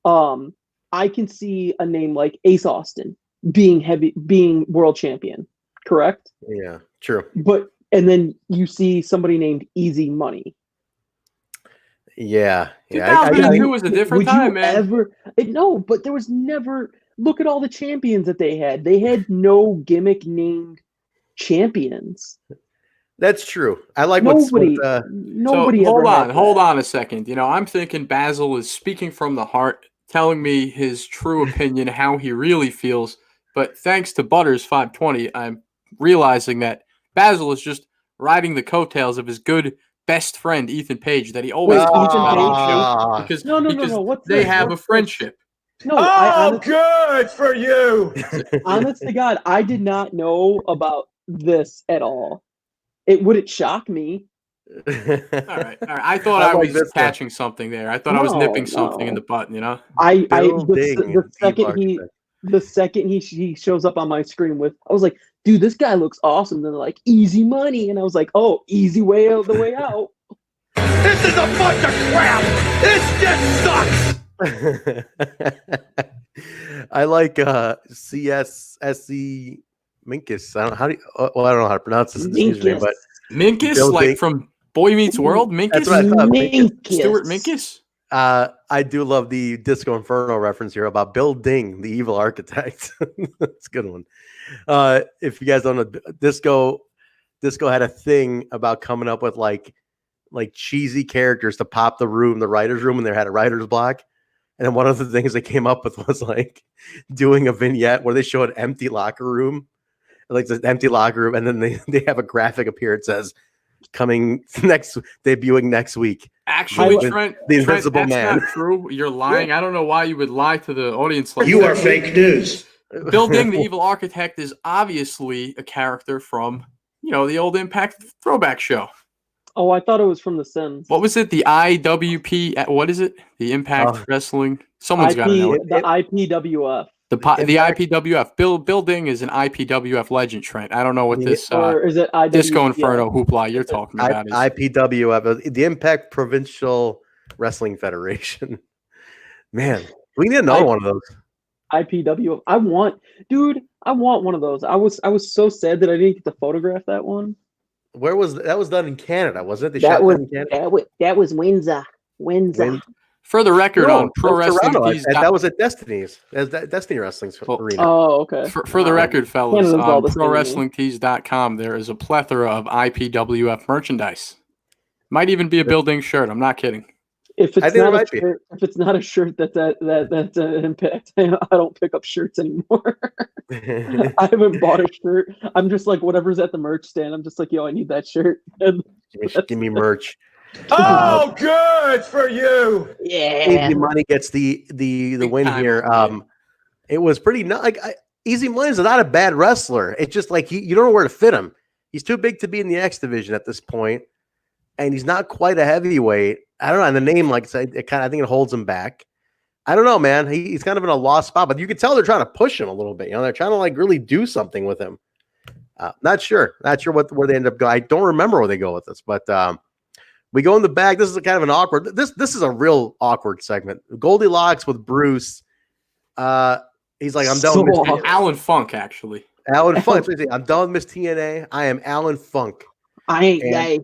D: I can see a name like Ace Austin being world champion, correct?
A: Yeah, true.
D: And then you see somebody named Easy Money.
A: Yeah.
C: 2002 was a different time, man.
D: No, but there was never. Look at all the champions that they had. They had no gimmick named champions.
A: That's true. I like
D: nobody.
C: So hold on a second. You know, I'm thinking Basil is speaking from the heart, telling me his true opinion, how he really feels. But thanks to Butters 520, I'm realizing that Basil is just riding the coattails of his good best friend Ethan Page that he always talks about on the show because they have a friendship.
D: No,
B: good for you.
D: Honest to God, I did not know about this at all. Would it shock me?
C: All right. I thought I was catching something there. I thought I was nipping something in the butt. You know.
D: The second he shows up on my screen I was like, dude, this guy looks awesome. Then they're like, Easy Money, and I was like, oh, easy way out the way out.
B: This is a bunch of crap. This just sucks.
A: I like CSSC Minkus. I don't know how to pronounce this username, but
C: Minkus, like from Boy Meets World. Minkus.
A: That's what I thought.
C: Stuart Minkus.
A: I do love the Disco Inferno reference here about Bill Ding, the evil architect. That's a good one. If you guys don't know, Disco had a thing about coming up with like cheesy characters to pop the writer's room, and they had a writer's block. And then one of the things they came up with was like doing a vignette where they show an empty locker room, like this empty locker room, and then they have a graphic appear. It says debuting next week.
C: Actually, Trent,
A: the Invisible
C: that's
A: Man.
C: Not true. You're lying. I don't know why you would lie to the audience like
B: You
C: that.
B: are fake news.
C: Bill Ding, the evil architect, is obviously a character from the old Impact throwback show.
D: Oh, I thought it was from The Sims.
C: What was it? The IWP? What is it? The Impact Wrestling? Someone's got to know it.
D: The IPWF.
C: The IPWF. Bill Ding is an IPWF legend, Trent. I don't know what this
D: or is it
C: Disco Inferno hoopla you're talking about is.
A: IPWF, the Impact Provincial Wrestling Federation. Man, we need another one of those.
D: IPWF. I want one of those. I was so sad that I didn't get to photograph that one.
A: Where was that? Was done in Canada, wasn't it?
D: That was Windsor.
C: For the record, on Pro Wrestling Tees,
A: that was at Destiny's. Destiny Wrestling's arena.
D: Oh, okay.
C: For the record, fellas, on ProWrestlingTees.com, there is a plethora of IPWF merchandise. Might even be a building shirt. I'm not kidding.
D: If
A: I
D: it's
A: think
D: not
A: there
D: a
A: might be.
D: shirt, if it's not a shirt that's Impact, I don't pick up shirts anymore. I haven't bought a shirt. I'm just like whatever's at the merch stand. I'm just like, yo, I need that shirt. And
A: Give me merch.
I: Oh, good for you.
D: Yeah.
A: Easy Money gets the win
C: time
A: here.
C: over,
A: It was pretty Easy Money is not a bad wrestler. It's just like you don't know where to fit him. He's too big to be in the X division at this point, and he's not quite a heavyweight. I don't know. And the name, like I said, I think it holds him back. I don't know, man. He's kind of in a lost spot, but you can tell they're trying to push him a little bit. You know, they're trying to like really do something with him. Not sure where they end up going. I don't remember where they go with this, but we go in the back. This is kind of an awkward. This is a real awkward segment. Goldilocks with Bruce. He's like, I'm done with Miss
C: Alan Funk, actually.
A: Alan Funk. I'm done with Miss TNA. I am Alan Funk.
D: I ain't gay.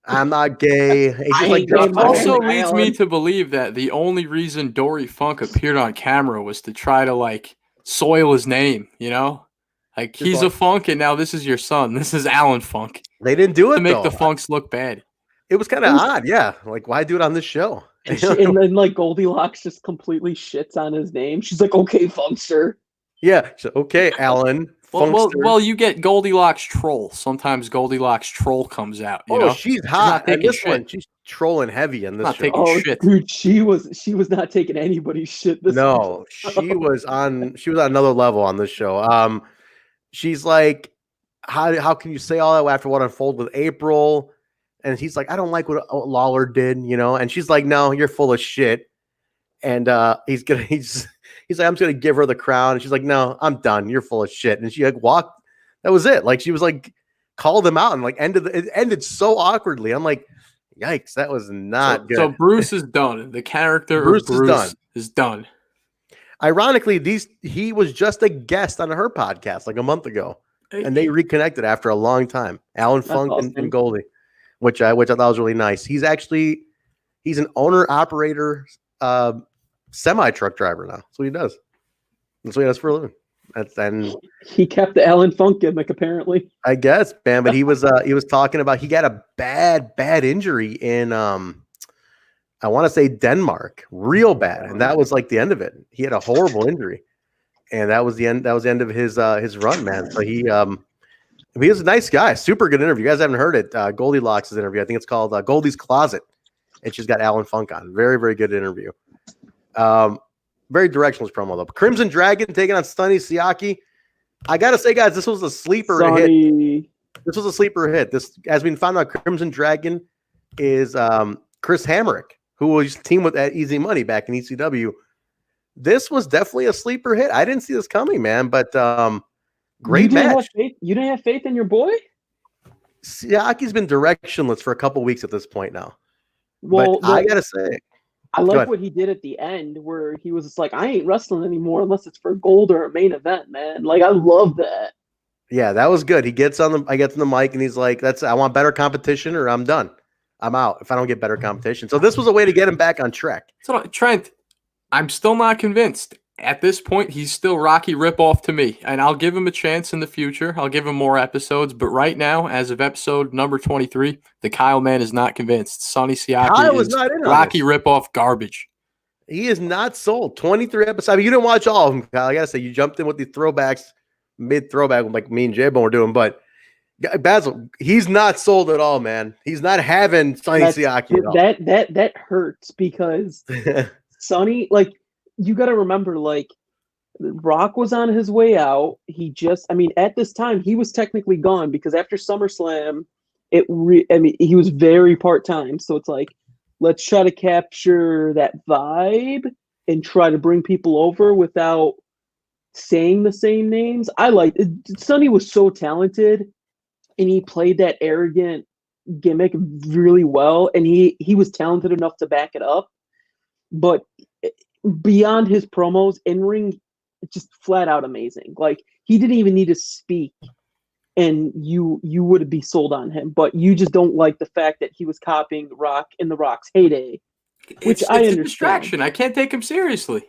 A: I'm not gay. It's just like
C: It also leads me to believe that the only reason Dory Funk appeared on camera was to try to like soil his name, you know? Like he's a Funk and now this is your son. This is Alan Funk.
A: They didn't do it
C: to make
A: though.
C: the Funks look bad.
A: It was kind of odd, yeah. Like, why do it on this show?
D: And then like Goldilocks just completely shits on his name. She's like, okay, Funkster.
A: Yeah. Okay, Alan.
C: Well, you get Goldilocks troll. Sometimes Goldilocks troll comes out. You know?
A: She's hot.
C: She's
A: And this one, she's trolling heavy in this
C: not
A: show.
C: taking shit.
D: Dude, she was not taking anybody's shit. She
A: was on another level on this show. She's like, how can you say all that after what unfolded with April? And he's like, I don't like what Lawler did, you know. And she's like, no, you're full of shit. And he's like, I'm just gonna give her the crown. And she's like, no, I'm done. You're full of shit. And she like walked. That was it. Like she was like called him out and like it ended so awkwardly. I'm like, yikes, that was not good.
C: So Bruce is done. The character
A: Bruce
C: of Bruce is done.
A: Ironically, he was just a guest on her podcast like a month ago, and they reconnected after a long time. Alan Funk and Goldie, which I thought was really nice. He's an owner operator, semi truck driver now. That's what he does. That's what he does for a living. And
D: he kept the Alan Funk gimmick apparently.
A: I guess, man. But he was talking about he got a bad injury in I want to say Denmark, real bad, and that was like the end of it. He had a horrible injury, and that was the end. That was the end of his run, man. So he was a nice guy, super good interview. You guys haven't heard it? Goldilocks' interview. I think it's called Goldie's Closet, and she's got Alan Funk on. Very, very good interview. Very directionless promo though. Crimson Dragon taking on Sonny Siaki. I gotta say, guys, this was a sleeper hit. This was a sleeper hit. This, as we found out, Crimson Dragon is Chris Hamrick, who was teamed with that Easy Money back in ECW. This was definitely a sleeper hit. I didn't see this coming, man, but great match.
D: You didn't have faith in your boy?
A: Siaki's been directionless for a couple weeks at this point now.
D: Well,
A: I gotta say,
D: I like what he did at the end where he was just like, I ain't wrestling anymore unless it's for gold or a main event, man. Like, I love that.
A: Yeah, that was good. He gets on the mic and he's like, I want better competition or I'm done. I'm out if I don't get better competition. So this was a way to get him back on track.
C: So Trent, I'm still not convinced. At this point, he's still Rocky ripoff to me, and I'll give him a chance in the future. I'll give him more episodes, but right now, as of episode number 23, the Kyle man is not convinced. Sonny Siaki is
A: not in
C: Rocky ripoff garbage.
A: He is not sold. 23 episodes. I mean, you didn't watch all of them, Kyle. I gotta say, you jumped in with the throwbacks, mid throwback, like me and Jaybone were doing, but Basil, he's not sold at all, man. He's not having Sonny Siaki at all.
D: That hurts because Sonny, like, you got to remember, like, Rock was on his way out. At this time, he was technically gone because after SummerSlam, he was very part-time. So it's like, let's try to capture that vibe and try to bring people over without saying the same names. Sonny was so talented and he played that arrogant gimmick really well. And he was talented enough to back it up. But beyond his promos, in-ring, just flat out amazing. Like, he didn't even need to speak and you would be sold on him, but you just don't like the fact that he was copying Rock in the Rock's heyday, which I understand.
C: A distraction. I can't take him seriously.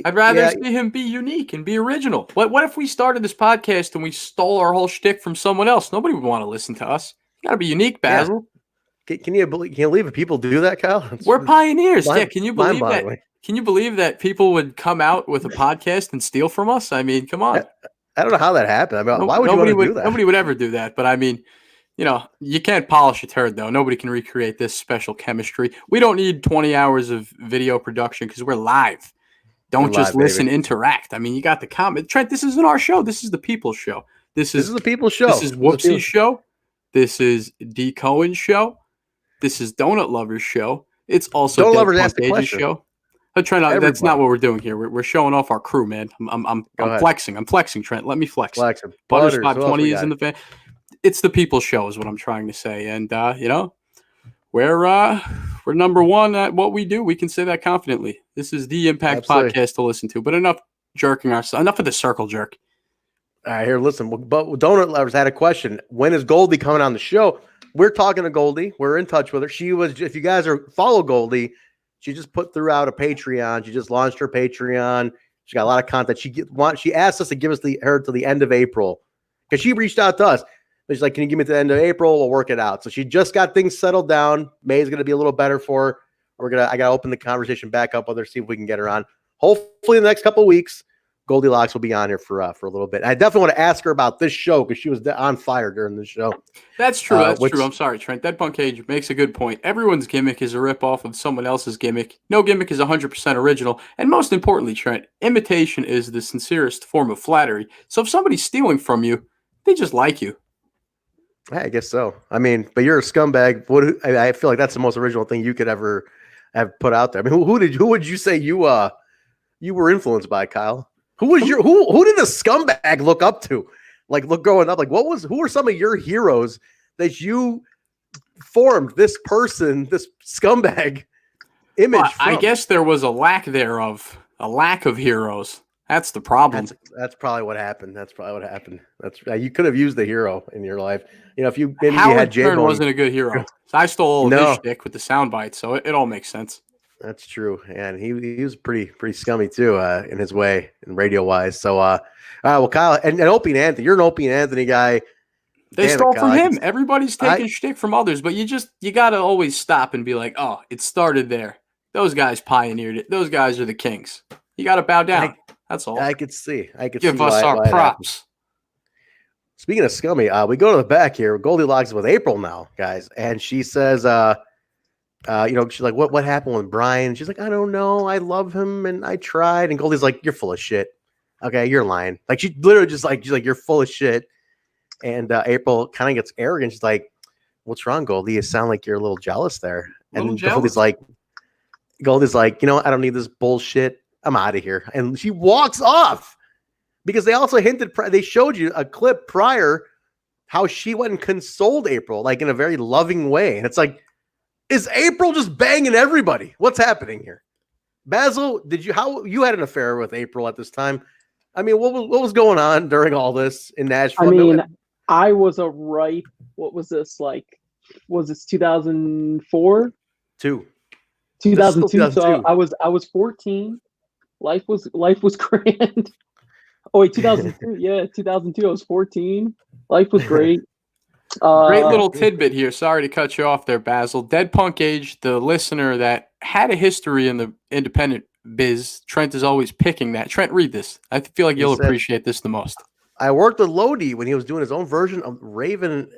C: I'd rather see him be unique and be original. What if we started this podcast and we stole our whole shtick from someone else? Nobody would want to listen to us. You got to be unique, Basil.
A: Can you believe if people do that, Kyle?
C: We're pioneers. Yeah, can you believe that?
A: mind-boggling.
C: Can you believe that people would come out with a podcast and steal from us? I mean, come on.
A: I don't know how that happened. I mean, why would you want to do that?
C: Nobody would ever do that. But I mean, you can't polish a turd, though. Nobody can recreate this special chemistry. We don't need 20 hours of video production because we're live. Don't just listen, interact. I mean, you got the comment. Trent, this isn't our show. This is the people's show. This is
A: the people's show.
C: This is Whoopsie's show. This is D. Cohen's show. This is Donut Lover's show. It's also
A: Donut Lovers asked the question.
C: Show. Trent, that's not what we're doing here. We're showing off our crew, man. I'm flexing. I'm flexing, Trent. Let me flex.
A: Flexing.
C: Butters 520 is in the fan. It's the people's show, is what I'm trying to say. And we're number one at what we do. We can say that confidently. This is the Impact podcast to listen to. But enough jerking ourselves. Enough of the circle jerk.
A: All right, here, listen. But Donut Lovers had a question. When is Goldie coming on the show? We're talking to Goldie. We're in touch with her. She was, if you guys follow Goldie, she just put throughout a Patreon. She just launched her Patreon. She got a lot of content. She asked us to give us her to the end of April because she reached out to us. She's like, "Can you give me to the end of April? We'll work it out." So she just got things settled down. May is going to be a little better for her. I got to open the conversation back up with her, see if we can get her on. Hopefully, in the next couple of weeks, Goldilocks will be on here for a little bit. I definitely want to ask her about this show because she was on fire during the show.
C: That's true. That's true. I'm sorry, Trent. That Punk Cage makes a good point. Everyone's gimmick is a ripoff of someone else's gimmick. No gimmick is 100% original. And most importantly, Trent, imitation is the sincerest form of flattery. So if somebody's stealing from you, they just like you.
A: I guess so. I mean, but you're a scumbag. I feel like that's the most original thing you could ever have put out there. I mean, who would you say you were influenced by, Kyle? Who did a scumbag look up to? Growing up, who were some of your heroes that you formed this scumbag image from?
C: I guess there was a lack of heroes. That's the problem.
A: That's probably what happened. You could have used the hero in your life. If you maybe
C: Howard
A: you had Jaybone
C: wasn't a good hero. So I stole all his shtick with the sound bites, so it all makes sense.
A: That's true, and he was pretty scummy too in his way, and radio wise. So, all right, well, Kyle and Opie and Anthony, you're an Opie and Anthony guy.
C: They stole from him. Everybody's taking shtick from others, but you got to always stop and be like, oh, it started there. Those guys pioneered it. Those guys are the kings. You got to bow down. That's all.
A: I could see.
C: Give us our props.
A: Speaking of scummy, we go to the back here. Goldilocks is with April now, guys, and she says, she's like, what happened with Brian? She's like, I don't know. I love him, and I tried. And Goldie's like, you're full of shit. Okay, you're lying. Like she literally she's like, you're full of shit. And April kind of gets arrogant. She's like, what's wrong, Goldie? You sound like you're a little jealous there. And Goldie's like, I don't need this bullshit. I'm out of here. And she walks off because they also hinted, they showed you a clip prior how she went and consoled April, like in a very loving way. And it's like, is April just banging everybody? What's happening here? Basil, you had an affair with April at this time? I mean, what was going on during all this in Nashville?
D: I mean, I was a ripe, what was this like? Was this 2004? 2002. So I was 14. Life was grand. Oh wait, 2002. Yeah, 2002. I was 14. Life was great.
C: Great little tidbit here. Sorry to cut you off there, Basil. Dead Punk Age, the listener that had a history in the independent biz. Trent is always picking that. Trent, read this. I feel like you'll appreciate this the most.
A: I worked with Lodi when he was doing his own version of Raven,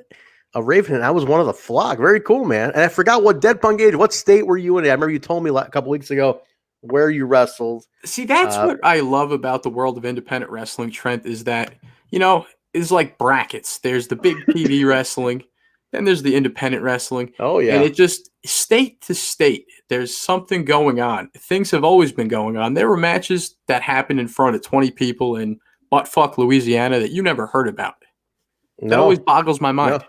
A: and I was one of the flock. Very cool, man. And I forgot what Dead Punk Age. What state were you in? I remember you told me a couple weeks ago where you wrestled.
C: See, that's what I love about the world of independent wrestling, Trent, is that, it's like brackets. There's the big TV wrestling, then there's the independent wrestling.
A: Oh, yeah.
C: And it just, state to state, there's something going on. Things have always been going on. There were matches that happened in front of 20 people in buttfuck Louisiana that you never heard about. That always boggles my mind.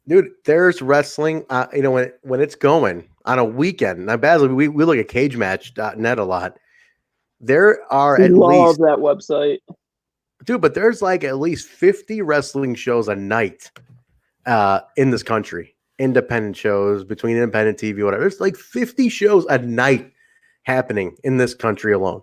A: No. Dude, there's wrestling, when it's going on a weekend. Now, Basil, we look at cagematch.net a lot. There are at least
D: that website.
A: Dude, but there's like at least 50 wrestling shows a night in this country. Independent shows, between independent TV, whatever. There's like 50 shows a night happening in this country alone.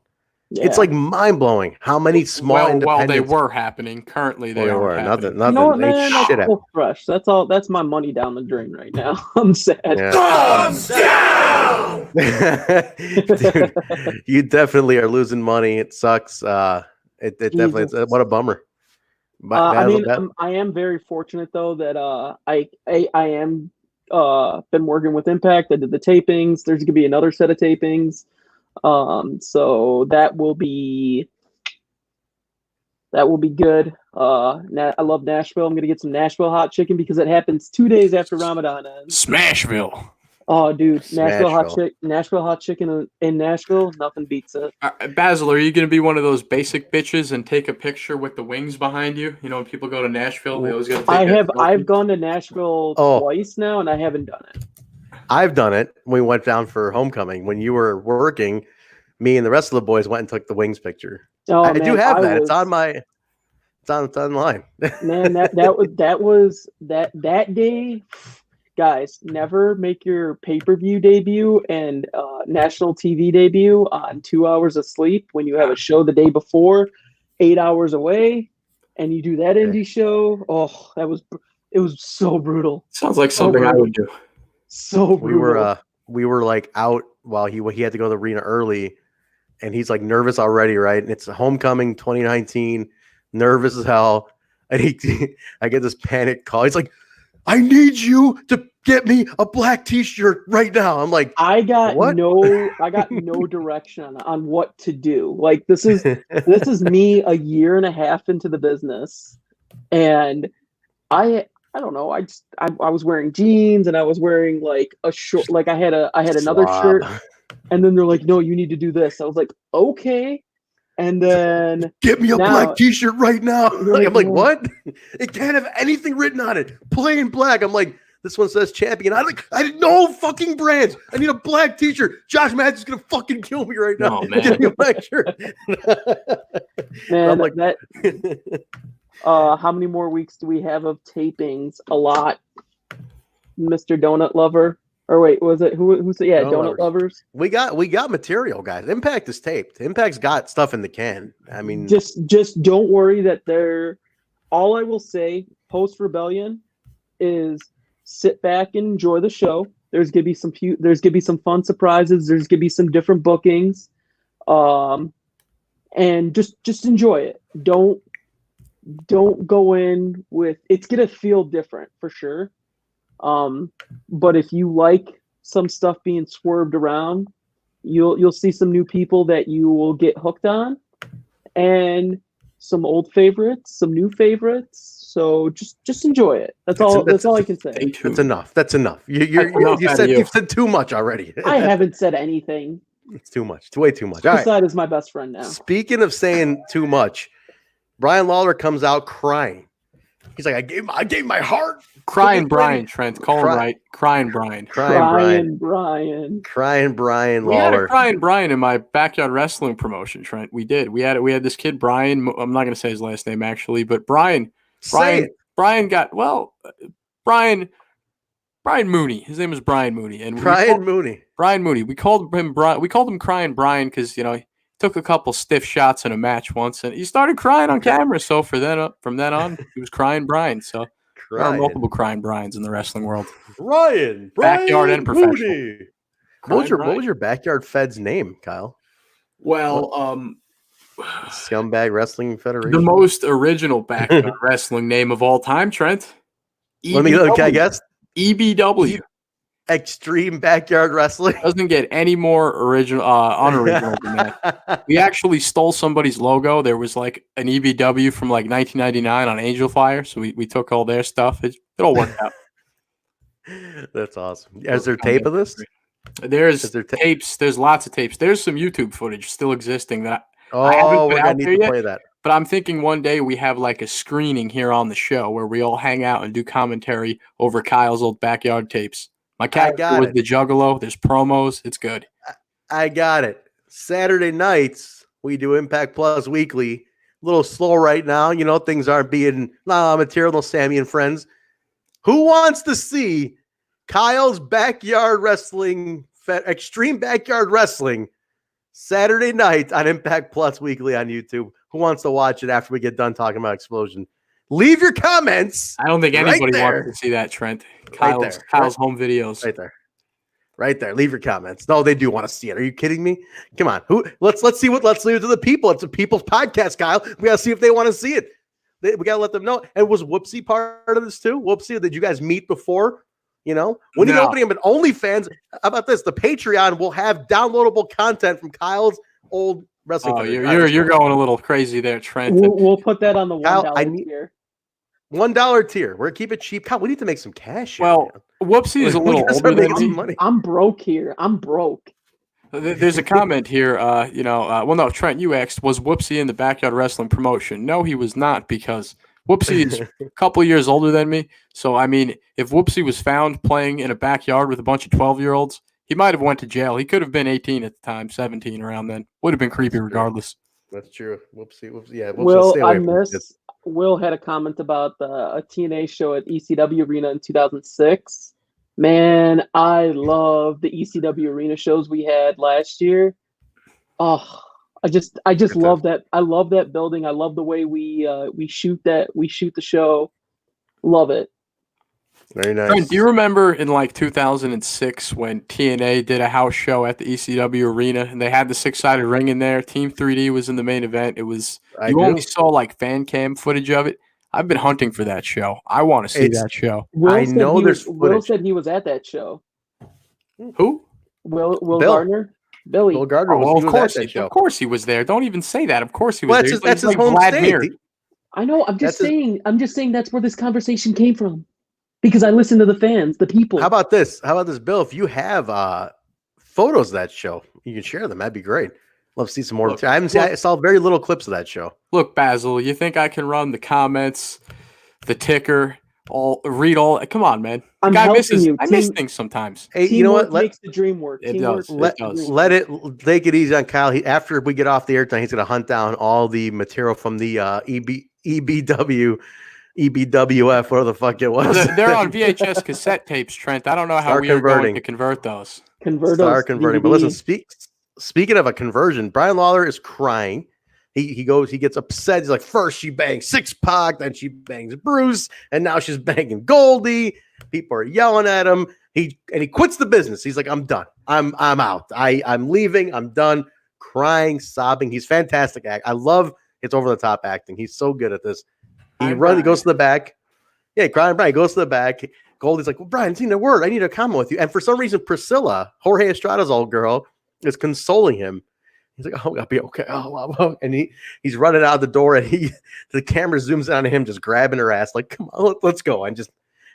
A: It's like mind blowing how many small
C: Well,
A: independents.
C: they were happening. Currently, they
A: were
C: happening.
A: nothing.
D: You know what,
A: They
D: man?
A: shit
D: That's
A: out.
D: fresh. That's all. That's my money down the drain right now. I'm sad.
B: Thumbs down!
A: Dude, you definitely are losing money. It sucks. It definitely. What a bummer. But
D: I mean, I am very fortunate though that I am been working with Impact. I did the tapings. There's gonna be another set of tapings. So that will be good. I love Nashville. I'm gonna get some Nashville hot chicken because it happens 2 days after Ramadan ends.
C: Smashville.
D: Oh, dude, Nashville hot chicken in Nashville, nothing beats it.
C: Basil, are you going to be one of those basic bitches and take a picture with the wings behind you? You know, when people go to Nashville, they always got to take
D: I've gone to Nashville twice now, and I haven't done it.
A: I've done it. We went down for homecoming when you were working. Me and the rest of the boys went and took the wings picture.
D: Oh,
A: I
D: man,
A: do have that. It's online.
D: Man, that was that day. Guys, never make your pay-per-view debut and national TV debut on 2 hours of sleep when you have a show the day before, 8 hours away, and you do that indie show. Oh, it was so brutal.
C: Sounds like something I would do.
D: So brutal.
A: We were like out while he had to go to the arena early, and he's like nervous already, right? And it's homecoming 2019, nervous as hell. And I get this panic call. He's like, I need you to get me a black t-shirt right now. I'm like,
D: I got
A: what?
D: no direction on what to do. Like this is me a year and a half into the business, and I don't know. I was wearing jeans and I was wearing like a short, like I had another shirt, and then they're like, no, you need to do this. I was like, okay. And then
A: get me a black t-shirt right now. I'm like, what? It can't have anything written on it. Plain black. I'm like, this one says champion. I didn't know fucking brands. I need a black t-shirt. Josh Madsen's gonna fucking kill me right now.
C: Oh, man.
A: Get me a black shirt.
D: Man,
A: I'm like,
D: that how many more weeks do we have of tapings? A lot. Mr. Donut Lover. Or wait, was it who said Donut Lovers?
A: We got material, guys. Impact is taped. Impact's got stuff in the can. I mean,
D: just don't worry that they're. All I will say post Rebellion is sit back and enjoy the show. There's gonna be some fun surprises. There's gonna be some different bookings, and just enjoy it. Don't go in with it's gonna feel different for sure. But if you like some stuff being swerved around, you'll see some new people that you will get hooked on, and some old favorites, some new favorites. So just enjoy it. That's all I can say.
A: That's enough. That's enough. You've said too much already.
D: I haven't said anything.
A: It's too much. It's way too much.
D: Homicide is my best friend now.
A: Speaking of saying too much, Brian Lawler comes out crying. He's like, I gave my heart.
C: Crying Brian, Trent. Call him right. Crying Brian.
A: Crying Brian
C: We had
A: Lawler.
C: a Crying Brian in my backyard wrestling promotion, Trent. We did. We had this kid, Brian. I'm not going to say his last name, actually, but Brian got, Brian Mooney. His name was Brian Mooney. And
A: Brian Mooney.
C: We called him Crying Brian because, he took a couple stiff shots in a match once, and he started crying on camera. So from then on, he was Crying Brian. So there are multiple Crying Brians in the wrestling world.
A: Brian
C: Backyard and professional.
A: Mooney. What was your backyard Fed's name, Kyle?
C: Well,
A: Scumbag Wrestling Federation.
C: The most original backyard wrestling name of all time, Trent.
A: Let me look. I guess
C: EBW.
A: Extreme Backyard Wrestling
C: doesn't get any more unoriginal than that. We actually stole somebody's logo. There was like an EBW from like 1999 on Angel Fire, so we took all their stuff. It all worked out.
A: That's awesome. Is there tape of this?
C: There's tapes. There's lots of tapes. There's some YouTube footage still existing that
A: I haven't put out there yet. Play that.
C: But I'm thinking one day we have like a screening here on the show where we all hang out and do commentary over Kyle's old backyard tapes. My character was the Juggalo. There's promos. It's good.
A: I got it. Saturday nights, we do Impact Plus weekly. A little slow right now. Things aren't being material, no Sammy and friends. Who wants to see Kyle's backyard wrestling, extreme backyard wrestling Saturday night on Impact Plus Weekly on YouTube. Who wants to watch it after we get done talking about Explosion? Leave your comments.
C: I don't think
A: right
C: anybody
A: there.
C: wants to see that, Trent.
A: Right there.
C: Kyle's home videos.
A: Right there. Right there. Leave your comments. No, they do want to see it. Are you kidding me? Come on. Let's leave it to the people. It's a people's podcast, Kyle. We gotta see if they want to see it. We gotta let them know. And was Whoopsie part of this too? Whoopsie, did you guys meet before? You know, when you opening up an OnlyFans, how about this? The Patreon will have downloadable content from Kyle's old wrestling.
C: Oh, you're going a little crazy there, Trent.
D: We'll put that on the $1 tier.
A: $1 tier. We're keep it cheap. Kyle, we need to make some cash.
C: Well, Whoopsie is a little older than me.
A: Money.
D: I'm broke here. I'm broke.
C: There's a comment here. Well, no, Trent, you asked, was Whoopsie in the Backyard Wrestling promotion? No, he was not, because Whoopsie is a couple years older than me. So, I mean, if Whoopsie was found playing in a backyard with a bunch of 12-year-olds, he might have went to jail. He could have been 18 at the time, 17 around then. Would have been creepy regardless.
A: That's true. Whoopsie. Yeah.
D: Will had a comment about a TNA show at ECW Arena in 2006. Man, I love the ECW Arena shows we had last year. Oh, I just love that. I love that building. I love the way we shoot the show. Love it.
A: Very nice.
C: Trent, do you remember in like 2006 when TNA did a house show at the ECW Arena and they had the 6-sided ring in there? Team 3D was in the main event. It was only saw like fan cam footage of it. I've been hunting for that show. I want to see that show.
D: Will said he was at that show.
C: Who?
D: Will Gardner? Billy.
A: Will Gardner
C: of course he was there. Don't even say that. Of course he was there.
A: That's his home state.
D: I know. I'm just saying that's where this conversation came from. Because I listen to the fans, the people.
A: How about this, Bill? If you have photos of that show, you can share them. That'd be great. Love to see some more. I saw very little clips of that show.
C: Look, Basil, you think I can run the comments, the ticker, read all? Come on, man.
D: I'm helping you.
C: I miss things sometimes.
A: Hey, you know what?
D: Makes the dream work.
C: It does.
A: Take it easy on Kyle. After we get off the air tonight, he's going to hunt down all the material from the EBWF, whatever the fuck it was.
C: They're on VHS cassette tapes, Trent. I don't know how we are going to convert those.
A: Start converting. But listen, speaking of a conversion, Brian Lawler is crying. He gets upset. He's like, first she bangs Six-Pac, then she bangs Bruce, and now she's banging Goldie. People are yelling at him. He quits the business. He's like, I'm done. I'm out. I'm leaving. I'm done. Crying, sobbing. He's fantastic. I love his over the top acting. He's so good at this. He goes to the back. Yeah, crying Brian goes to the back. Goldie's like, well, Brian, I need a word. I need a comment with you. And for some reason, Priscilla, Jorge Estrada's old girl, is consoling him. He's like, oh, I'll be okay. Oh. And he's running out the door, and the camera zooms in on him, just grabbing her ass, like, come on, let's go. And just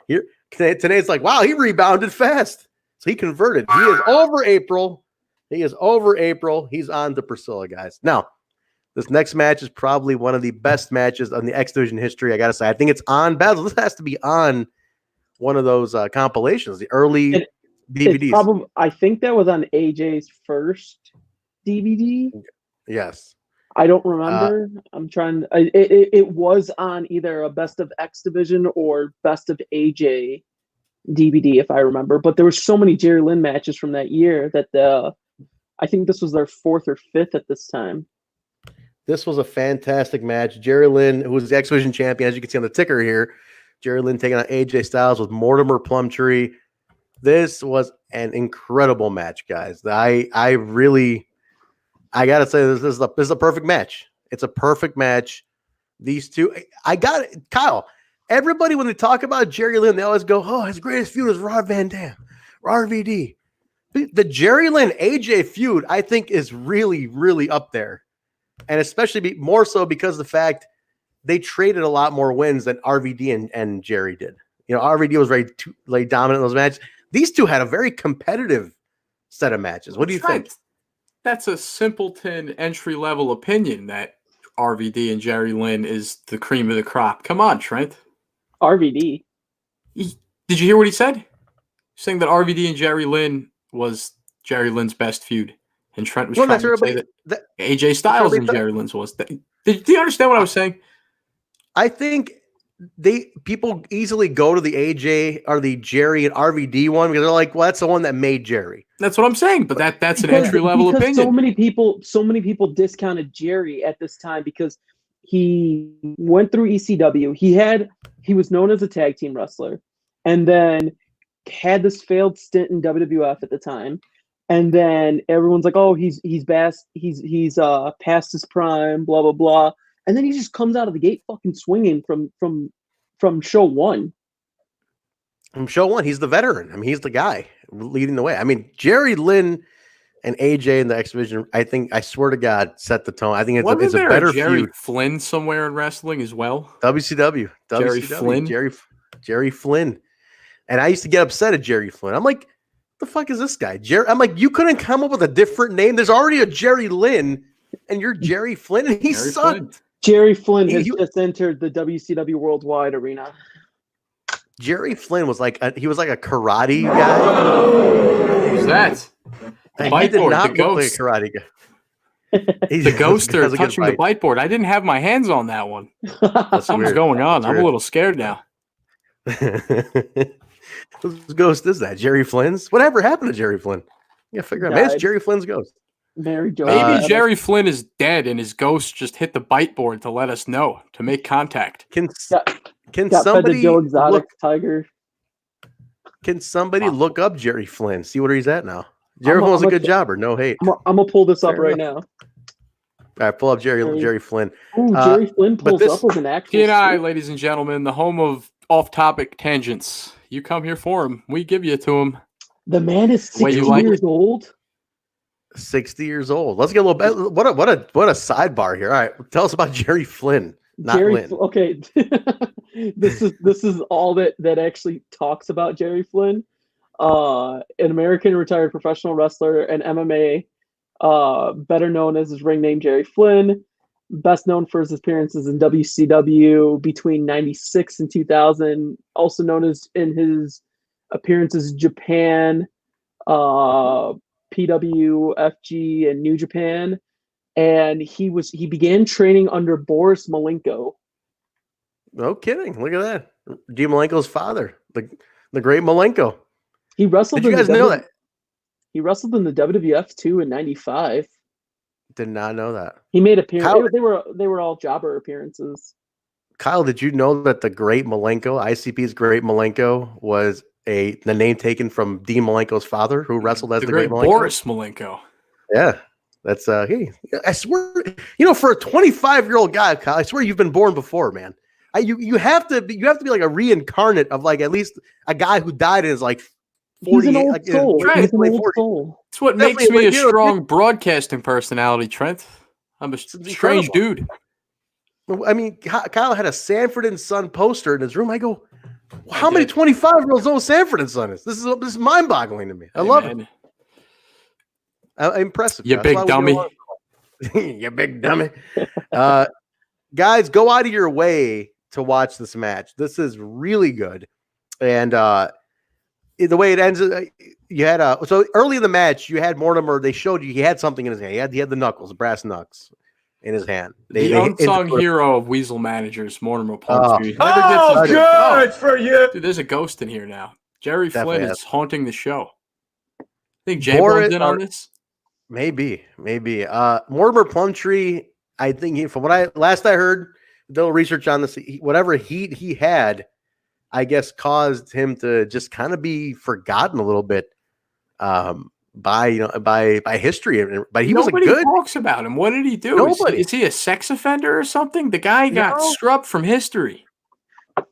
A: here today, it's like, wow, he rebounded fast. So he converted. He is over April. He's on to Priscilla, guys. Now, this next match is probably one of the best matches on the X Division history. I gotta say, I think it's on Basil. This has to be on one of those compilations, the early DVDs.
D: I think that was on AJ's first DVD.
A: Yes.
D: I don't remember. I'm trying. It was on either a Best of X Division or Best of AJ DVD, if I remember. But there were so many Jerry Lynn matches from that year that I think this was their 4th or 5th at this time.
A: This was a fantastic match. Jerry Lynn, who was the X Division champion, as you can see on the ticker here, Jerry Lynn taking on AJ Styles with Mortimer Plumtree. This was an incredible match, guys. I gotta say, this is a perfect match. It's a perfect match. These two, Kyle. Everybody, when they talk about Jerry Lynn, they always go, "Oh, his greatest feud is Rod Van Dam, RVD." The Jerry Lynn AJ feud, I think, is really, really up there. And especially more so because of the fact they traded a lot more wins than RVD and Jerry did. You know, RVD was very dominant in those matches. These two had a very competitive set of matches. What do you think?
C: That's a simpleton entry-level opinion that RVD and Jerry Lynn is the cream of the crop. Come on, Trent.
D: RVD.
C: Did you hear what he said? Saying that RVD and Jerry Lynn was Jerry Lynn's best feud. And Trent was trying to say that AJ Styles and Jerry Lynn's was. Did you understand what I was saying?
A: I think people easily go to the AJ or the Jerry and RVD one because they're like, well, that's the one that made Jerry.
C: That's what I'm saying, but that's an entry level opinion.
D: So many people discounted Jerry at this time because he went through ECW. He was known as a tag team wrestler, and then had this failed stint in WWF at the time. And then everyone's like, "Oh, he's past his prime, blah blah blah." And then he just comes out of the gate fucking swinging from show one.
A: From show one, he's the veteran. I mean, he's the guy leading the way. I mean, Jerry, Lynn, and AJ in the X Division, I swear to God, set the tone. I think it's a better
C: Jerry
A: feud.
C: Flynn somewhere in wrestling as well.
A: WCW.
C: Flynn.
A: Jerry Flynn. And I used to get upset at Jerry Flynn. I'm like, the fuck is this guy? I'm like, you couldn't come up with a different name. There's already a Jerry Lynn, and you're Jerry Flynn, and he sucked.
D: Jerry Flynn has just entered the WCW Worldwide Arena.
A: Jerry Flynn was like a karate guy.
C: Who's that?
A: He did not look like a karate guy.
C: The ghost are touching the bite board. I didn't have my hands on that one. Something's going on. I'm a little scared now.
A: Whose ghost is that? Jerry Flynn's? Whatever happened to Jerry Flynn? Yeah, figure out. Maybe it's Jerry Flynn's ghost.
D: Mary Jo.
C: Maybe Jerry Flynn is dead and his ghost just hit the bite board to let us know, to make contact.
A: Can somebody
D: Joe Exotic Tiger?
A: Can somebody look up Jerry Flynn? See where he's at now. Jerry Flynn was a good jobber. No hate.
D: I'm gonna pull this up right now.
A: All right, pull up Jerry Flynn.
D: Ooh, Jerry Flynn pulls up with an actual.
C: TNI, ladies and gentlemen, the home of off-topic tangents. You come here for him. We give you to him.
D: The man is 60 years old.
A: 60 years old. Let's get a little bit. What a sidebar here. All right, tell us about Jerry Flynn. Not Lynn.
D: Okay, this is all that actually talks about Jerry Flynn. An American retired professional wrestler and MMA, better known as his ring name Jerry Flynn. Best known for his appearances in WCW between 96 and 2000. Also known as in his appearances in Japan, PWFG, and New Japan. And he began training under Boris Malenko.
A: No kidding. Look at that. D. Malenko's father, the great Malenko.
D: He wrestled.
A: Did you guys know that?
D: He wrestled in the WWF too in '95.
A: Did not know that.
D: He made appearances. They were all jobber appearances.
A: Kyle, did you know that the great Malenko, ICP's great Malenko, was the name taken from Dean Malenko's father, who wrestled as the great Malenko?
C: Boris Malenko.
A: Yeah, that's hey. I swear, for a 25-year-old guy, Kyle, I swear you've been born before, man. You have to be like a reincarnate of like at least a guy who died in his like 40.
D: He's an old soul. He's an old soul.
C: It's what makes me a strong broadcasting personality, Trent. I'm a strange dude.
A: I mean, Kyle had a Sanford and Son poster in his room. I go, how many 25-year-olds know Sanford and Son is? This is mind-boggling to me. I love it. Impressive.
C: You big dummy.
A: You big dummy. Guys, go out of your way to watch this match. This is really good. And the way it ends, you had so early in the match, you had Mortimer. They showed you he had something in his hand. He had the knuckles, the brass knucks in his hand.
C: The unsung hero of Weasel managers, Mortimer Plumtree.
B: Good for you.
C: Dude, there's a ghost in here now. Jerry Flynn is haunting the show. I think Jaybone's in on this.
A: Maybe. Mortimer Plumtree, I think from what I heard, a little research on this, whatever heat he had, I guess caused him to just kind of be forgotten a little bit by history. But he was
C: Nobody talks about him. What did he do?
A: Nobody.
C: Is he a sex offender or something? The guy got scrubbed from history.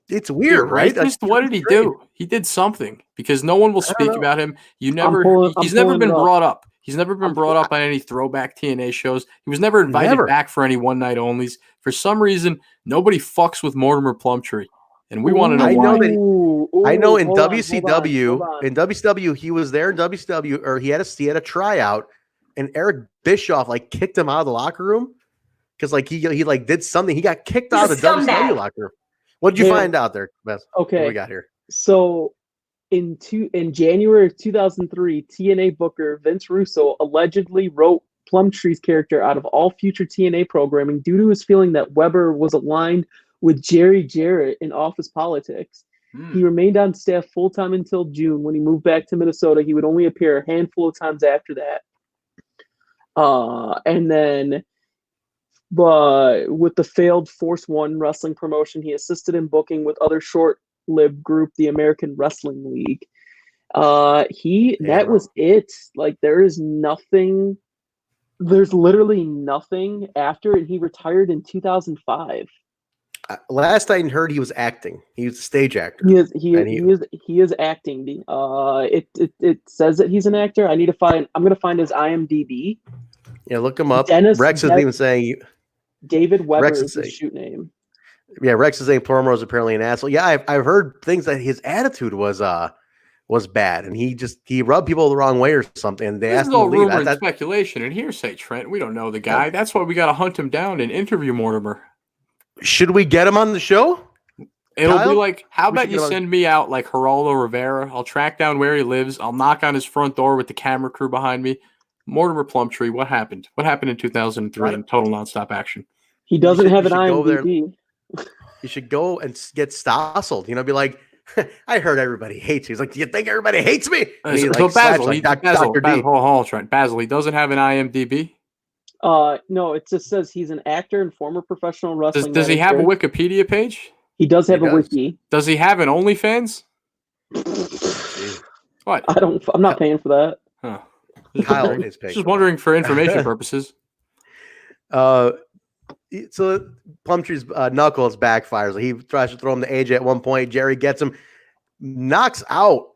A: It's weird, right?
C: What did he do? He did something because no one will speak about him. He's never been brought up. He's never been brought up on any throwback TNA shows. He was never invited back for any one night onlys. For some reason, nobody fucks with Mortimer Plumtree. And we want to know why.
A: I know in WCW, in WCW, he was there in WCW, or he had a tryout, and Eric Bischoff kicked him out of the locker room because he did something. He got kicked out of the WCW locker room. What did you find out there, Bess?
D: Okay,
A: what we got here.
D: So in January of 2003, TNA booker Vince Russo allegedly wrote Plumtree's character out of all future TNA programming due to his feeling that Weber was aligned with Jerry Jarrett in Office Politics. He remained on staff full-time until June. When he moved back to Minnesota, he would only appear a handful of times after that. And then with the failed Force One wrestling promotion, he assisted in booking with other short-lived group, the American Wrestling League. That was it. Like, there's literally nothing after it. He retired in 2005.
A: Last I heard, he was acting. He was a stage actor.
D: He is acting. It says that he's an actor. I'm gonna find his IMDb.
A: Yeah, look him up. Rex is even saying
D: David Weber is his shoot name.
A: Yeah, Rex is saying Plummer was apparently an asshole. Yeah, I've heard things that his attitude was bad, and he rubbed people the wrong way or something. And
C: This is all rumor and speculation and hearsay, Trent. We don't know the guy. That's why we got to hunt him down and interview Mortimer.
A: Should we get him on the show?
C: It'll be like, how about you send me out like Geraldo Rivera? I'll track down where he lives. I'll knock on his front door with the camera crew behind me. Mortimer Plumtree, what happened? What happened in 2003 in Total Nonstop Action?
D: He doesn't have an IMDb.
A: You should go and get Stosseled. Be like, I heard everybody hates you. He's like, do you think everybody hates me?
C: So Basil, Trent. Basil, he doesn't have an IMDb?
D: No, it just says he's an actor and former professional wrestling.
C: Does he have a Wikipedia page?
D: He does have a wiki.
C: Does he have an OnlyFans? What?
D: I'm not paying for that.
C: Huh.
A: Kyle is paying.
C: Just wondering for information purposes.
A: So Plumtree's knuckles backfires. He tries to throw him to AJ at one point. Jerry gets him, knocks out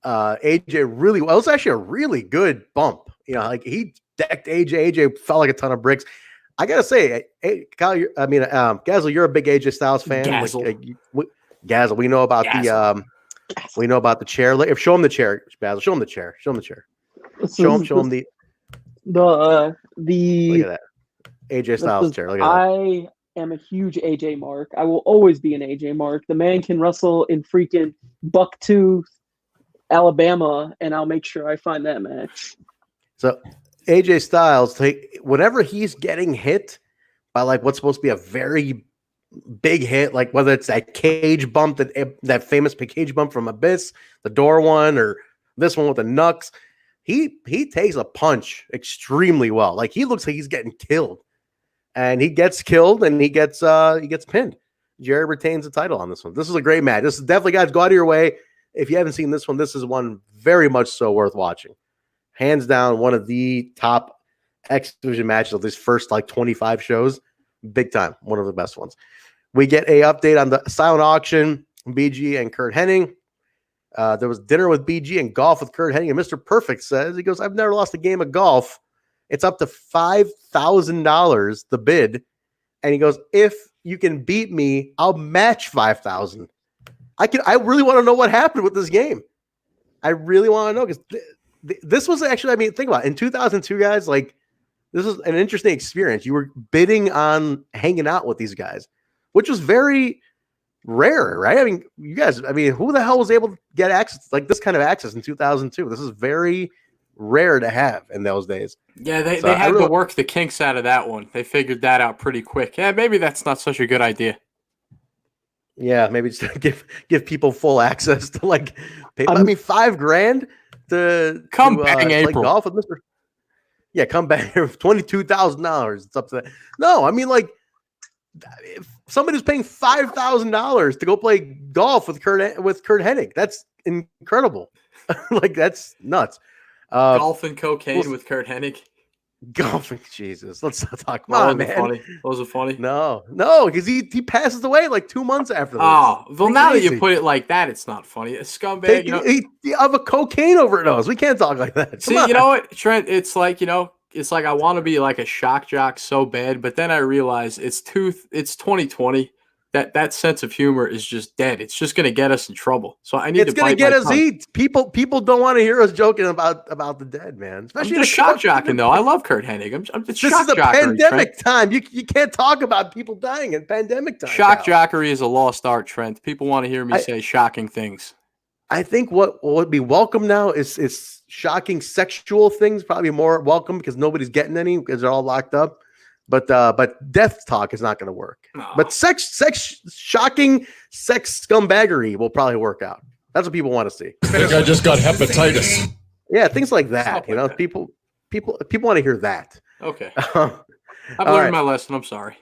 A: AJ really well. It was actually a really good bump. Like he decked AJ. AJ felt like a ton of bricks. I gotta say, Kyle, Gazel, you're a big AJ Styles fan. Gazel, we know about the chair. Show him the chair, Basil. Show him the chair. Show him the chair. Show him the
D: look at
A: that AJ Styles chair. Look at that.
D: I am a huge AJ mark. I will always be an AJ mark. The man can wrestle in freaking Bucktooth, Alabama, and I'll make sure I find that match.
A: So AJ Styles, whenever he's getting hit by like what's supposed to be a very big hit, like whether it's that cage bump, that famous cage bump from Abyss, the door one, or this one with the Nux, he takes a punch extremely well. Like he looks like he's getting killed, and he gets killed, and he gets pinned. Jerry retains the title on this one. This is a great match. This is definitely, guys, go out of your way. If you haven't seen this one, this is one very much so worth watching. Hands down, one of the top X Division matches of these first 25 shows. Big time. One of the best ones. We get a update on the silent auction, BG and Kurt Hennig. There was dinner with BG and golf with Kurt Hennig. And Mr. Perfect says, he goes, I've never lost a game of golf. It's up to $5,000, the bid. And he goes, if you can beat me, I'll match $5,000. I really want to know what happened with this game. I really want to know, because this was actually, think about it. In 2002, guys, this was an interesting experience. You were bidding on hanging out with these guys, which was very rare, right? You guys, who the hell was able to get access, this kind of access in 2002? This is very rare to have in those days.
C: Yeah, they had to work the kinks out of that one. They figured that out pretty quick. Yeah, maybe that's not such a good idea.
A: Yeah, maybe just give people full access to pay $5,000 to
C: come bang April.
A: Play golf with Mr. Yeah, come back here with $22,000. It's up to that. No, if somebody's paying $5,000 to go play golf with Kurt Hennig, that's incredible. That's nuts.
C: Golf and cocaine with Kurt Hennig.
A: Golfing, Jesus. Let's not talk about it, man.
C: Funny. Was it funny?
A: No, because he passes away 2 months after this.
C: Oh, well, now that you put it like that, it's not funny. A scumbag.
A: You have a cocaine overdose. We can't talk like that.
C: See, you know what, Trent? It's like I want to be like a shock jock so bad, but then I realize it's 2020. That sense of humor is just dead. It's just going to get us in trouble. So I need to bite my tongue. It's going to get
A: us. People don't want to hear us joking about the dead, man.
C: Especially I'm just shock jocking, though. I love Kurt Hennig.
A: This is a pandemic time. You can't talk about people dying in pandemic time.
C: Shock jockery is a lost art, Trent. People want to hear me say shocking things.
A: I think what would be welcome now is shocking sexual things. Probably more welcome because nobody's getting any because they're all locked up. But death talk is not going to work.
C: No.
A: But shocking sex scumbaggery will probably work out. That's what people want to see.
B: I think I just got hepatitis.
A: Yeah, things like that.
C: Stuff
A: You
C: like
A: know,
C: that.
A: people want to hear that.
C: Okay.
A: All
C: I've learned
A: right.
C: my lesson. I'm sorry.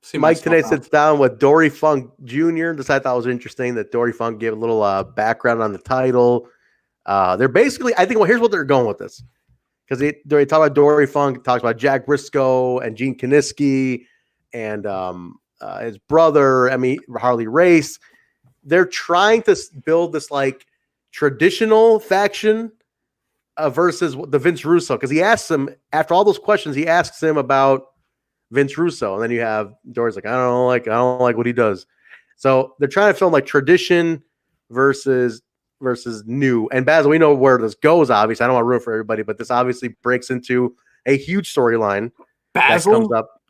C: See
A: Mike
C: myself
A: today
C: out.
A: sits down with Dory Funk Jr. This I thought was interesting that Dory Funk gave a little background on the title. They're basically, I think, well, here's what they're going with this. Because they talk about Dory Funk, talks about Jack Briscoe and Gene Kiniski and his brother, Harley Race. They're trying to build this like traditional faction versus the Vince Russo. Because he asks him, after all those questions, he asks him about Vince Russo. And then you have Dory's like, I don't like what he does. So they're trying to film like tradition versus new. And Basil, we know where this goes, obviously. I don't want to ruin for everybody, but this obviously breaks into a huge storyline that comes up.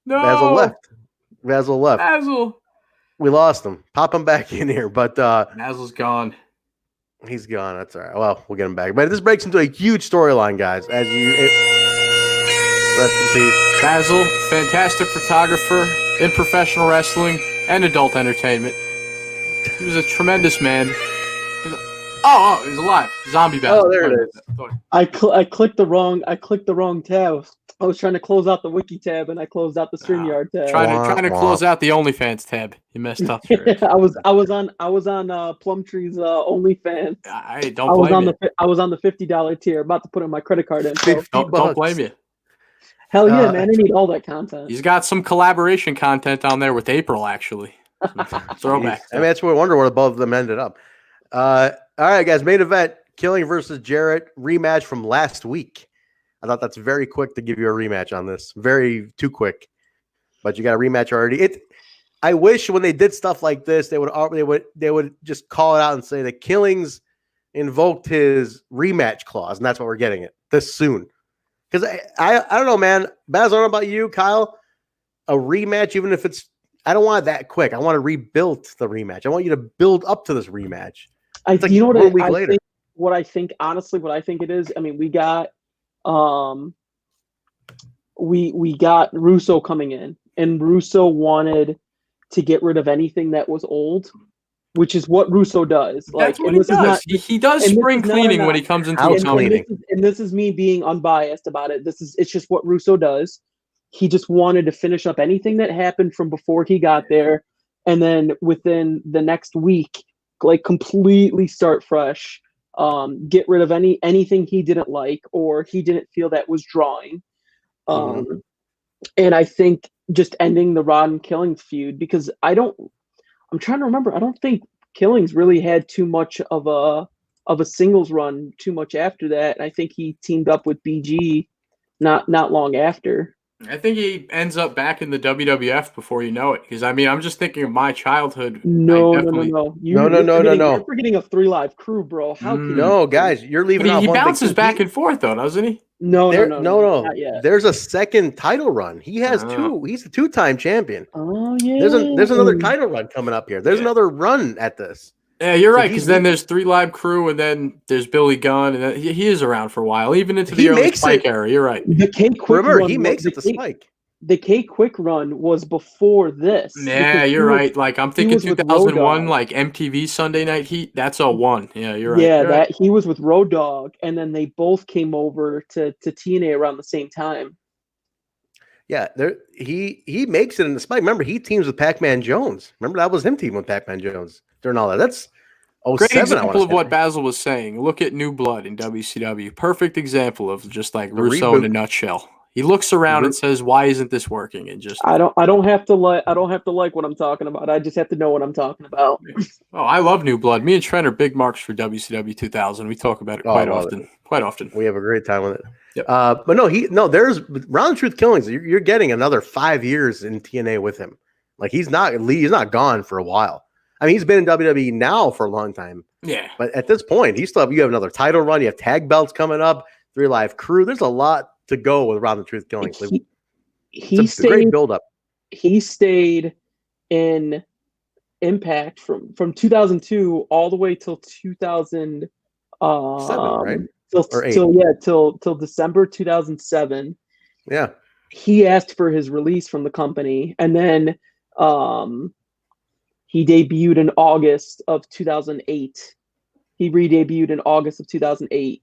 C: No.
A: Basil left.
C: Basil.
A: We lost him. Pop him back in here. But
C: Basil's gone.
A: He's gone. That's all right. Well, we'll get him back. But this breaks into a huge storyline, guys. Rest in peace.
C: Basil, fantastic photographer in professional wrestling and adult entertainment. He was a tremendous man. He's alive. Zombie Basil.
A: Oh, there it is.
D: I clicked the wrong tab. I was trying to close out the wiki tab and I closed out the StreamYard tab.
C: Trying to close out the OnlyFans tab. You messed up.
D: I was on Plumtree's OnlyFans.
C: I don't blame you.
D: I was on the $50 tier, about to put in my credit card info.
C: Don't blame you.
D: Hell yeah, man! I need all that content.
C: He's got some collaboration content on there with April, actually. Throwback.
A: That's where I wonder where both of them ended up. All right, guys. Main event: Killing versus Jarrett rematch from last week. I thought that's very quick to give you a rematch on this. Very too quick, but you got a rematch already. I wish when they did stuff like this, they would just call it out and say that Killings invoked his rematch clause, and that's what we're getting it this soon. Because I don't know, man. Baz, I don't know about you, Kyle. A rematch, even if it's, I don't want it that quick. I want to rebuild the rematch. I want you to build up to this rematch.
D: Like, you know what I think it is. I mean, we got we got Russo coming in, and Russo wanted to get rid of anything that was old, which is what Russo does.
C: Like, that's what he does. He does spring cleaning when he comes into a company.
D: And this is me being unbiased about it. It's just what Russo does. He just wanted to finish up anything that happened from before he got there, and then within the next week, like completely start fresh. Get rid of anything he didn't like or he didn't feel that was drawing. And I think just ending the Rod and Killings feud, because I'm trying to remember. I don't think Killings really had too much of a singles run too much after that. And I think he teamed up with BG not long after.
C: I think he ends up back in the WWF before you know it. Because I mean, I'm just thinking of my childhood.
D: No.
A: You're
D: forgetting of 3 Live Crew, bro. How can
A: no, guys, you're leaving out
C: he
A: one
C: bounces
A: thing.
C: back and forth though, doesn't he?
D: No.
A: Not yet. There's a second title run. He has two. He's a 2-time champion.
D: Oh yeah.
A: There's another title run coming up here. There's another run at this.
C: Yeah, you're right. Because then there's 3 Live Crew, and then there's Billy Gunn, and then he is around for a while, even into the early Spike era. You're right.
D: The K-Quick
A: Remember,
D: run
A: he makes it to Spike.
D: The K-Quick run was before this.
C: Yeah, you're right. Like I'm thinking 2001, like MTV Sunday Night Heat. That's 01. Yeah, you're right.
D: Yeah, he was with Road Dogg, and then they both came over to TNA around the same time.
A: Yeah, he makes it in the Spike. Remember, he teams with Pac-Man Jones. Remember, that was him teaming with Pac-Man Jones during all that. That's 07,
C: great example of what Basil was saying. Look at New Blood in WCW. Perfect example of just like Russo in a nutshell. He looks around and says, "Why isn't this working?" And just
D: I don't have to like what I'm talking about. I just have to know what I'm talking about.
C: Oh, I love New Blood. Me and Trent are big marks for WCW 2000. We talk about it quite often.
A: We have a great time with it.
C: Yep.
A: But there's Round Truth Killings. You're getting another 5 years in TNA with him. Like he's not gone for a while. I mean, he's been in WWE now for a long time.
C: Yeah.
A: But at this point, you have another title run. You have tag belts coming up. 3 Live Crew. There's a lot to go with Round the Truth Killings. It's a great build-up.
D: He stayed in Impact from 2002 all the way till 2007,
A: right?
D: Till December 2007.
A: Yeah.
D: he asked for his release from the company, and then he debuted in August of 2008. He re-debuted in August of 2008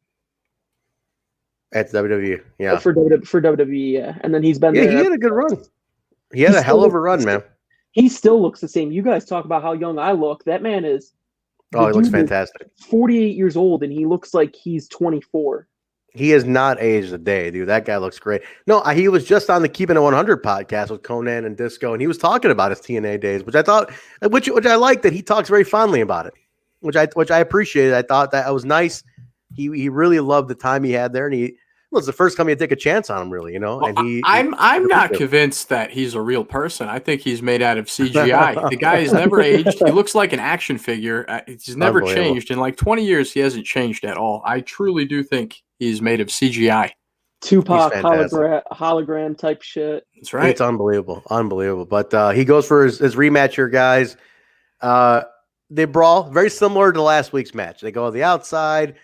A: at WWE. Yeah,
D: for WWE. Yeah, and then he's been
A: yeah.
D: there.
A: He had a good run. He had a hell of a run, man.
D: He still looks the same. You guys talk about how young I look. That man is.
A: Oh, he looks fantastic.
D: 48 years old, and he looks like he's 24.
A: He has not aged a day, dude. That guy looks great. No, he was just on the Keeping It 100 podcast with Conan and Disco, and he was talking about his TNA days, which I thought, which I like that he talks very fondly about it, which I appreciated. I thought that was nice. He really loved the time he had there, and he was the first time he'd take a chance on him, really, you know.
C: Well,
A: and
C: I'm not convinced that he's a real person. I think he's made out of CGI. The guy has never aged. He looks like an action figure. He's never changed. In like 20 years, he hasn't changed at all. I truly do think he's made of CGI.
D: Tupac hologram type shit.
C: That's right.
A: It's unbelievable. But he goes for his rematch here, guys. They brawl, very similar to last week's match. They go on the outside,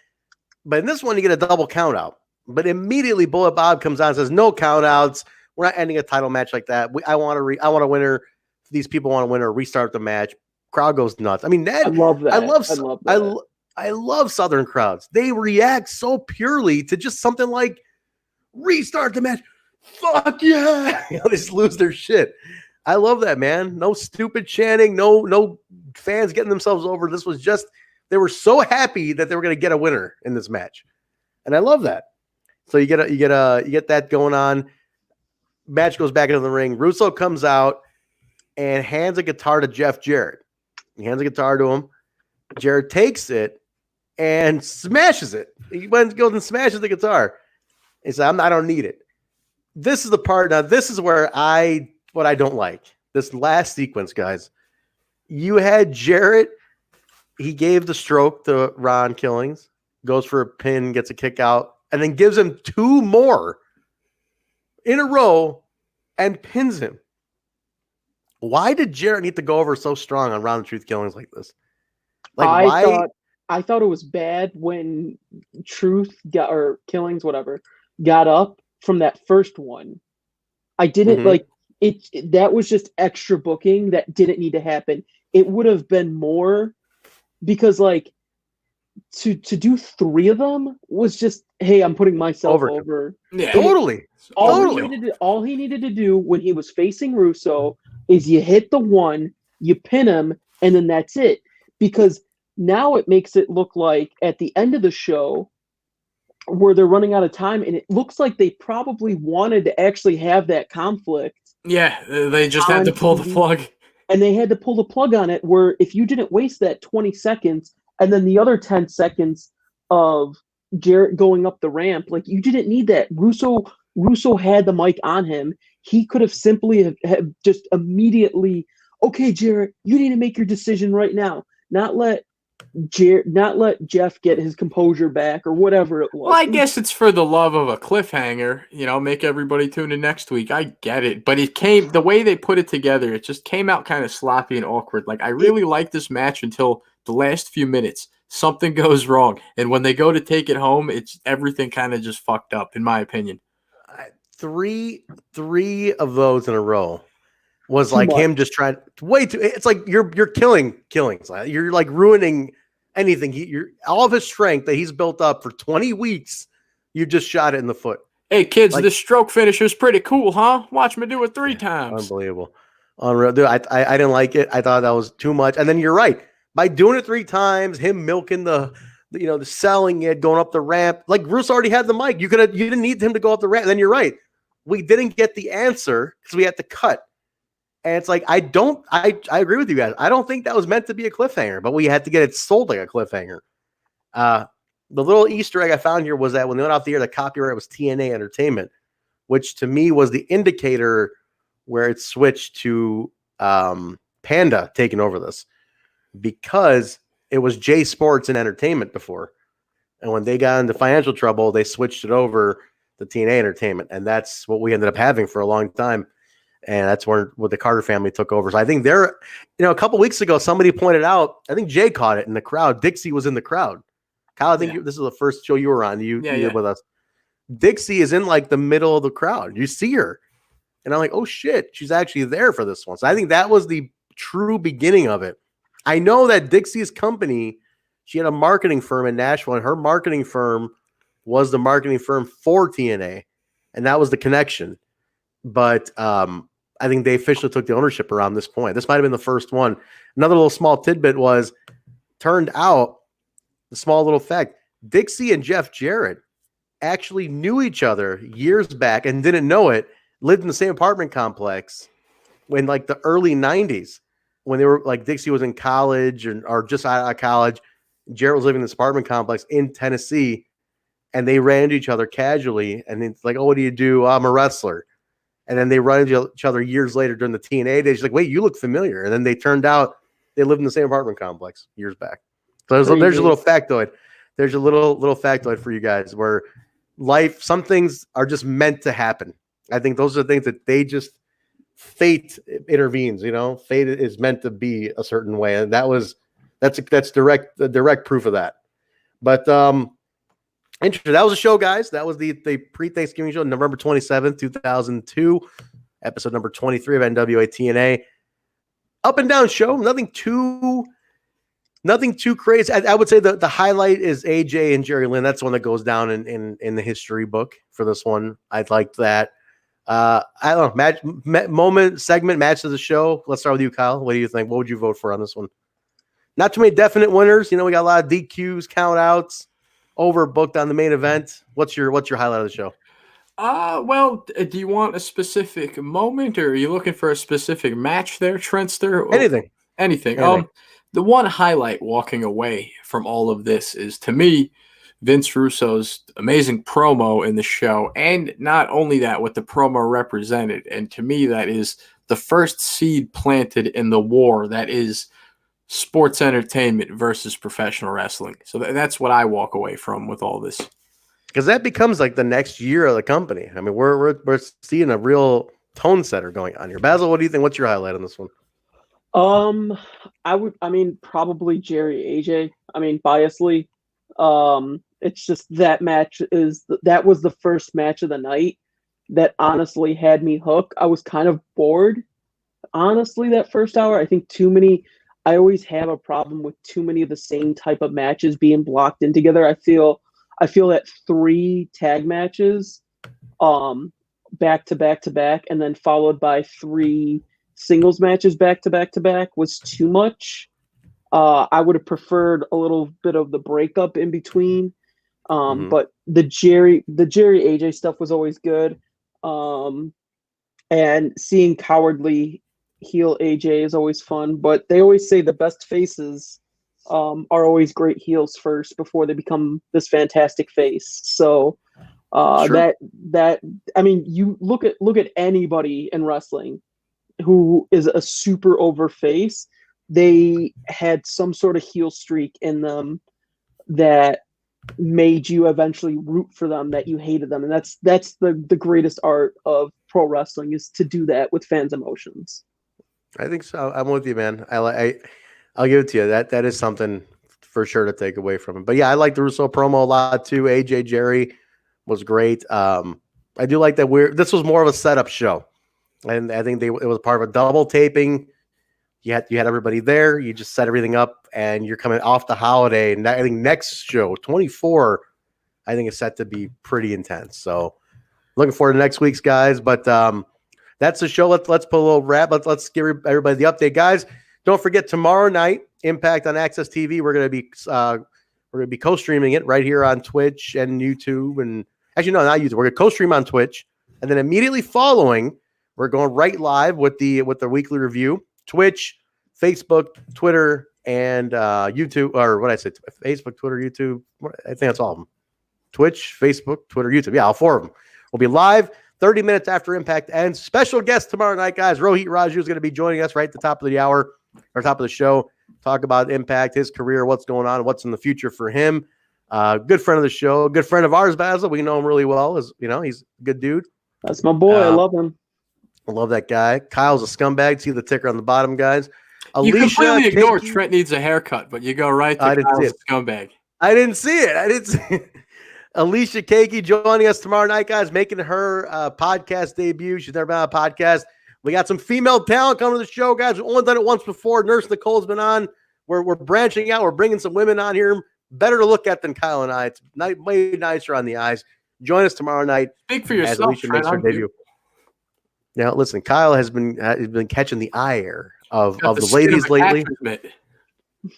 A: but in this one, you get a double count out. But immediately, Bullet Bob comes on and says, "No count outs. We're not ending a title match like that. I want a winner. These people want a winner. Restart the match." Crowd goes nuts. I mean, I love that. I love Southern crowds. They react so purely to just something like restart the match. Fuck yeah! They just lose their shit. I love that, man. No stupid chanting. No fans getting themselves over. This was just they were so happy that they were going to get a winner in this match, and I love that. So you get that going on. Match goes back into the ring. Russo comes out and hands a guitar to Jeff Jarrett. He hands a guitar to him. Jarrett takes it and smashes it. He goes and smashes the guitar. He said, I don't need it. This is the part. Now, this is where what I don't like. This last sequence, guys. You had Jarrett. He gave the stroke to Ron Killings. Goes for a pin, gets a kick out. And then gives him two more in a row and pins him. Why did Jarrett need to go over so strong on Round of Truth Killings like this? Like,
D: I thought it was bad when Truth Killings, whatever, got up from that first one. I didn't like it. That was just extra booking that didn't need to happen. It would have been more because like to do three of them was just, hey, I'm putting myself over.
A: Yeah, totally.
D: All he needed to do when he was facing Russo is you hit the one, you pin him, and then that's it. Because now it makes it look like at the end of the show where they're running out of time, and it looks like they probably wanted to actually have that conflict.
C: Yeah, they just had to pull the plug.
D: And they had to pull the plug on it, where if you didn't waste that 20 seconds and then the other 10 seconds of Jarrett going up the ramp, like you didn't need that. Russo had the mic on him. He could have simply have just immediately, okay, Jarrett, you need to make your decision right now. Not let Jeff get his composure back or whatever it was.
C: Well, I guess it's for the love of a cliffhanger, make everybody tune in next week. I get it. But the way they put it together, it just came out kind of sloppy and awkward. Like I really liked this match until the last few minutes. Something goes wrong. And when they go to take it home, it's everything kind of just fucked up, in my opinion.
A: Three of those in a row was like him just trying way too. It's like you're killing killings. You're like ruining anything. All of his strength that he's built up for 20 weeks. You just shot it in the foot.
C: Hey kids, this stroke finisher is pretty cool, huh? Watch me do it 3 times.
A: Unbelievable, unreal, dude. I didn't like it. I thought that was too much. And then you're right. By doing it 3 times, him milking the selling it, going up the ramp. Like Russo already had the mic. You didn't need him to go up the ramp. And then you're right. We didn't get the answer because we had to cut. And it's like, I agree with you guys. I don't think that was meant to be a cliffhanger, but we had to get it sold like a cliffhanger. The little Easter egg I found here was that when they went off the air, the copyright was TNA Entertainment, which to me was the indicator where it switched to Panda taking over this, because it was J Sports and Entertainment before. And when they got into financial trouble, they switched it over to TNA Entertainment. And that's what we ended up having for a long time. And that's where the Carter family took over. So I think a couple weeks ago, somebody pointed out, I think Jay caught it in the crowd. Dixie was in the crowd. Kyle, I think this is the first show you were on. You were with us. Dixie is in like the middle of the crowd. You see her. And I'm like, oh shit, she's actually there for this one. So I think that was the true beginning of it. I know that Dixie's company, she had a marketing firm in Nashville, and her marketing firm was the marketing firm for TNA, and that was the connection. But I think they officially took the ownership around this point. This might have been the first one. Another little small tidbit was, turned out, the small little fact, Dixie and Jeff Jarrett actually knew each other years back and didn't know it, lived in the same apartment complex in like the early 90s when they were like, Dixie was in college or just out of college. Jarrett was living in this apartment complex in Tennessee, and they ran into each other casually. And it's like, oh, what do you do? I'm a wrestler. And then they run into each other years later during the TNA days. She's like, wait, you look familiar. And then they turned out they lived in the same apartment complex years back. So there's a little factoid. There's a little factoid for you guys where some things are just meant to happen. I think those are the things that they just, fate intervenes, fate is meant to be a certain way. And that's direct proof of that. But interesting. That was a show, guys. That was the pre-Thanksgiving show, November 27th, 2002, episode number 23 of NWA TNA. Up and down show. Nothing too crazy. I would say the highlight is AJ and Jerry Lynn. That's the one that goes down in the history book for this one. I liked that. I don't know. Match of the show. Let's start with you, Kyle. What do you think? What would you vote for on this one? Not too many definite winners. We got a lot of DQs, count outs, overbooked on the main event. What's your highlight of the show?
C: Well, do you want a specific moment, or are you looking for a specific match there, Trentster?
A: Anything.
C: The one highlight walking away from all of this is, to me, Vince Russo's amazing promo in the show. And not only that, what the promo represented. And to me, that is the first seed planted in the war that is sports entertainment versus professional wrestling. So that's what I walk away from with all this.
A: Because that becomes like the next year of the company. I mean, we're seeing a real tone setter going on here. Basil, what do you think? What's your highlight on this one?
D: Probably Jerry AJ. Biasly. It's just that match that was the first match of the night that honestly had me hooked. I was kind of bored, honestly, that first hour. I think I always have a problem with too many of the same type of matches being blocked in together. I feel that 3 tag matches, back to back to back, and then followed by 3 singles matches back to back to back was too much. I would have preferred a little bit of the breakup in between. But the Jerry AJ stuff was always good. And seeing cowardly heel AJ is always fun, but they always say the best faces are always great heels first before they become this fantastic face. So sure. You look at anybody in wrestling who is a super over face, they had some sort of heel streak in them that made you eventually root for them, that you hated them. And that's the greatest art of pro wrestling, is to do that with fans' emotions.
A: I think so. I'm with you, man. I'll give it to you. That is something for sure to take away from it. But yeah, I like the Russo promo a lot too. AJ Jerry was great. I do like that this was more of a setup show. And I think it was part of a double taping. You had everybody there. You just set everything up, and you're coming off the holiday. And I think next show, 24, I think it's set to be pretty intense. So looking forward to next week's, guys. But that's the show. Let's put a little wrap. Let's give everybody the update, guys. Don't forget, tomorrow night, Impact on Access TV. We're gonna be co-streaming it right here on Twitch and YouTube. And actually, no, not YouTube. We're gonna co-stream on Twitch, and then immediately following, we're going right live with the weekly review. Twitch, Facebook, Twitter, and YouTube, or what I said, Facebook, Twitter, YouTube. I think that's all of them. Twitch, Facebook, Twitter, YouTube. Yeah, all 4 of them. We'll be live 30 minutes after Impact ends. Special guest tomorrow night, guys. Rohit Raju is going to be joining us right at the top of the hour, or top of the show. Talk about Impact, his career, what's going on, what's in the future for him. Good friend of the show, good friend of ours, Basil. We know him really well. He's a good dude.
D: That's my boy. I love him.
A: I love that guy. Kyle's a scumbag. See the ticker on the bottom, guys.
C: Alicia, you completely ignore Trent needs a haircut, but you go right to Kyle's scumbag.
A: I didn't see it. Alicia Keiki joining us tomorrow night, guys, making her podcast debut. She's never been on a podcast. We got some female talent coming to the show, guys. We've only done it once before. Nurse Nicole's been on. We're branching out. We're bringing some women on here. Better to look at than Kyle and I. It's way nicer on the eyes. Join us tomorrow night.
C: Speak for yourself.
A: As Alicia makes her debut. Now, listen, Kyle has been catching the ire of the ladies lately.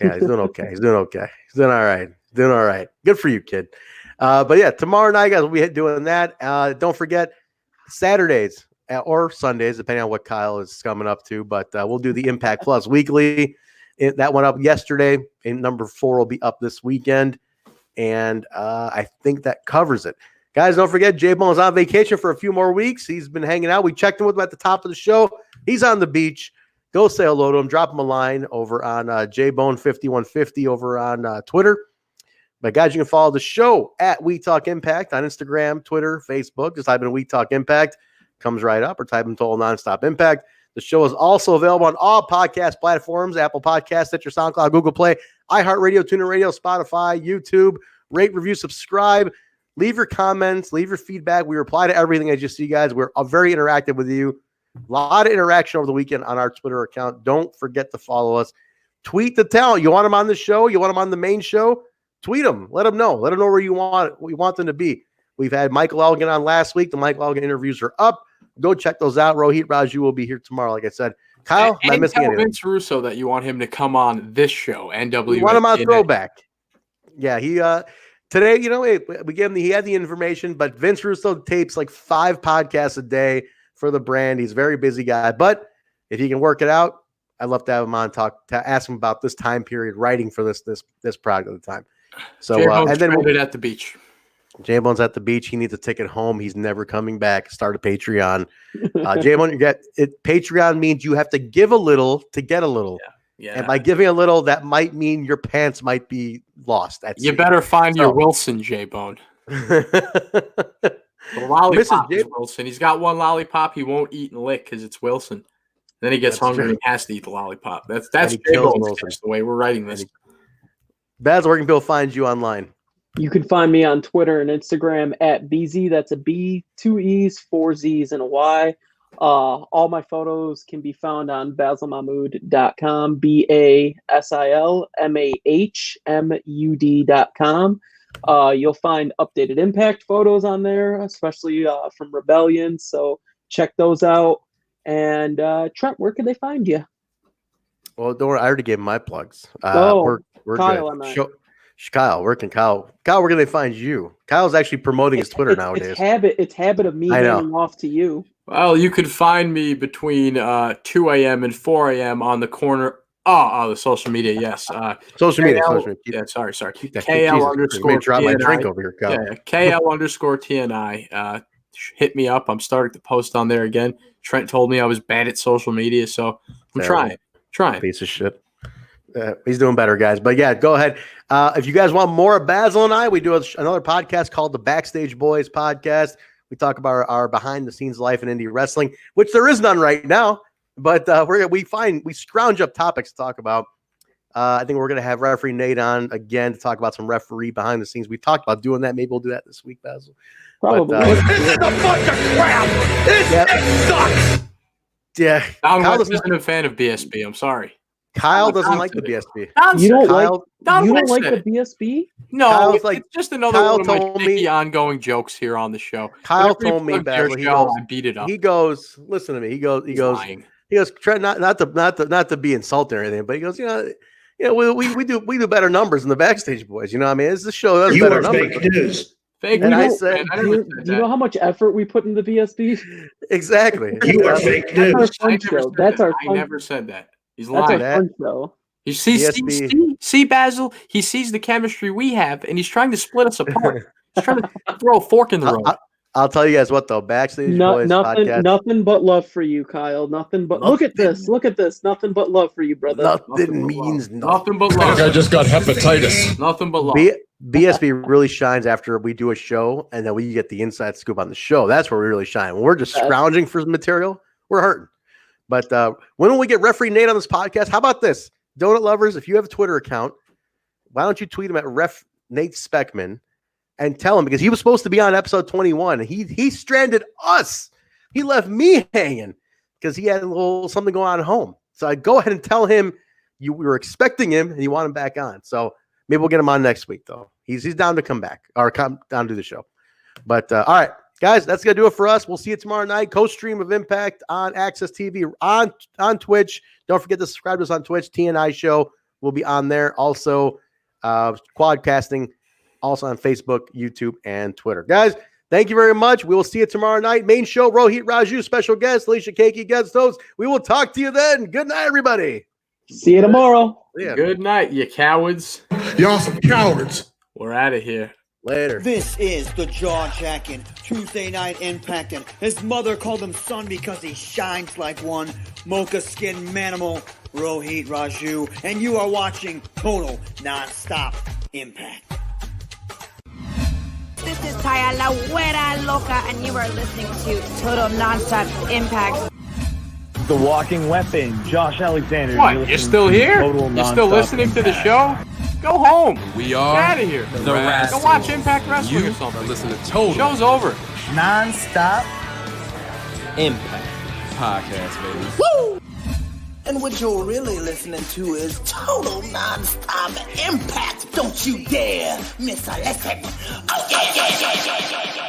A: Yeah, he's doing okay. He's doing okay. He's doing all right. Doing all right. Good for you, kid. But yeah, tomorrow night, guys, we'll be doing that. Don't forget Saturdays or Sundays, depending on what Kyle is coming up to. But we'll do the Impact Plus weekly. That went up yesterday, and number 4 will be up this weekend. And I think that covers it. Guys, don't forget, Jaybone is on vacation for a few more weeks. He's been hanging out. We checked in with him at the top of the show. He's on the beach. Go say hello to him. Drop him a line over on Jaybone5150 over on Twitter. But guys, you can follow the show at We Talk Impact on Instagram, Twitter, Facebook. Just type in We Talk Impact. Comes right up, or type in Total Nonstop Impact. The show is also available on all podcast platforms: Apple Podcasts, Stitcher, SoundCloud, Google Play, iHeartRadio, TuneIn Radio, Spotify, YouTube. Rate, review, subscribe. Leave your comments. Leave your feedback. We reply to everything as you see, guys. We're very interactive with you. A lot of interaction over the weekend on our Twitter account. Don't forget to follow us. Tweet the talent. You want them on the show? You want them on the main show? Tweet them. Let them know. Let them know where you want them to be. We've had Michael Elgin on last week. The Michael Elgin interviews are up. Go check those out. Rohit Raju will be here tomorrow, like I said. Kyle,
C: and tell Vince Russo that you want him to come on this show, NWA.
A: You want him on Throwback. Yeah, he today, we gave him he had the information, but Vince Russo tapes like 5 podcasts a day for the brand. He's a very busy guy, but if he can work it out, I'd love to have him on to ask him about this time period writing for this product at the time. So and then
C: we'll at the beach.
A: Jaybone's at the beach. He needs a ticket home. He's never coming back. Start a Patreon. Jaybone, you get it. Patreon means you have to give a little to get a little.
C: Yeah.
A: And by giving a little, that might mean your pants might be lost.
C: You better find your Wilson, Jaybone. The lollipop is Wilson. He's got one lollipop he won't eat and lick because it's Wilson. Then he gets hungry and has to eat the lollipop. That's the way we're writing this.
A: Basil, where can people find you online?
D: You can find me on Twitter and Instagram at BZ. That's a B, 2 E's, 4 Z's, and a Y. All my photos can be found on basilmahmood.com, BASILMAHMUD.com. You'll find updated Impact photos on there, especially from Rebellion. So check those out. And Trent, where can they find you?
A: Well, Dory, I already gave my plugs.
D: We're
A: Kyle, Kyle, where can Kyle, where can they find you? Kyle's actually promoting his Twitter nowadays.
D: It's habit of me handing off to you.
C: Well, you could find me between 2 a.m. and 4 a.m. on the corner. Oh, the social media, yes.
A: Social media.
C: Yeah, sorry. KL_TNI.
A: Drop my drink over here, Kyle.
C: Yeah, KL_TNI. Hit me up. I'm starting to post on there again. Trent told me I was bad at social media, so I'm trying.
A: Piece of shit. He's doing better, guys. But yeah, go ahead. If you guys want more of Basil and I, we do another podcast called the Backstage Boys Podcast. We talk about our behind-the-scenes life in indie wrestling, which there is none right now. But we scrounge up topics to talk about. I think we're going to have referee Nate on again to talk about some referee behind the scenes. We talked about doing that. Maybe we'll do that this week, Basil.
D: Probably.
B: This is a bunch of crap. It sucks.
A: Yeah.
C: I wasn't a fan of BSB. I'm sorry.
A: Kyle doesn't like the BSB.
D: You don't like the BSB?
C: No, it's just another one of my sticky ongoing jokes here on the show.
A: Kyle told me, Basil,
C: I beat it up.
A: He goes, listen to me. He goes, Trent, not to be insulting or anything, but he goes, we do better numbers than the Backstage Boys. You know what I mean? It's the show that does better numbers.
B: Fake news.
C: Fake
A: and
C: news.
A: I said,
D: do you know how much effort we put in the BSB?
A: Exactly.
B: You are fake news.
D: That's our
C: I never said that. He's
D: That's
C: lying.
D: our fun show.
C: You see, Basil, he sees the chemistry we have, and he's trying to split us apart. He's trying to throw a fork in the road.
A: I'll tell you guys what, though. Backstage Boys podcast.
D: Nothing but love for you, Kyle. Look at this. Nothing but love for you, brother.
A: Nothing means
C: nothing but love.
B: I just got hepatitis.
C: Nothing but love.
A: BSB really shines after we do a show, and then we get the inside scoop on the show. That's where we really shine. When we're just scrounging for material, we're hurting. But when will we get referee Nate on this podcast? How about this? Donut lovers, if you have a Twitter account, why don't you tweet him at Ref Nate Speckman? and tell him, because he was supposed to be on episode 21. He stranded us. He left me hanging because he had a little something going on at home. So I go ahead and tell him we were expecting him and you want him back on. So maybe we'll get him on next week, though. He's down to come back or come down to the show. But all right, guys, that's going to do it for us. We'll see you tomorrow night. Co-stream of Impact on Access TV on Twitch. Don't forget to subscribe to us on Twitch. TNI show will be on there. Also, quadcasting, also on Facebook, YouTube, and Twitter. Guys, thank you very much. We will see you tomorrow night. Main show, Rohit Raju, special guest, Alicia Keiki, guest host. We will talk to you then. Good night, everybody.
D: See you tomorrow.
A: Yeah.
C: Good night, you cowards.
J: Y'all some cowards.
C: We're out of here.
A: Later.
E: This is the jaw-jacking Tuesday night impacting. His mother called him son because he shines like one. Mocha skin manimal, Rohit Raju, and you are watching Total Non-Stop Impact.
F: This is Taya La Güera Loca, and you are listening to Total Non-Stop Impact.
G: The Walking Weapon, Josh Alexander.
C: What? You're still here? You're still listening to the show? Go home.
H: We are
C: Get out of here.
H: The Rascals.
C: Go watch Impact Wrestling
H: You
C: or something.
H: are listening to Total
C: Show's over.
I: Non-stop.
H: Impact Podcast, baby.
I: Woo! And what you're really listening to is Total Non-Stop Impact. Don't you dare miss a lesson. Oh, yeah.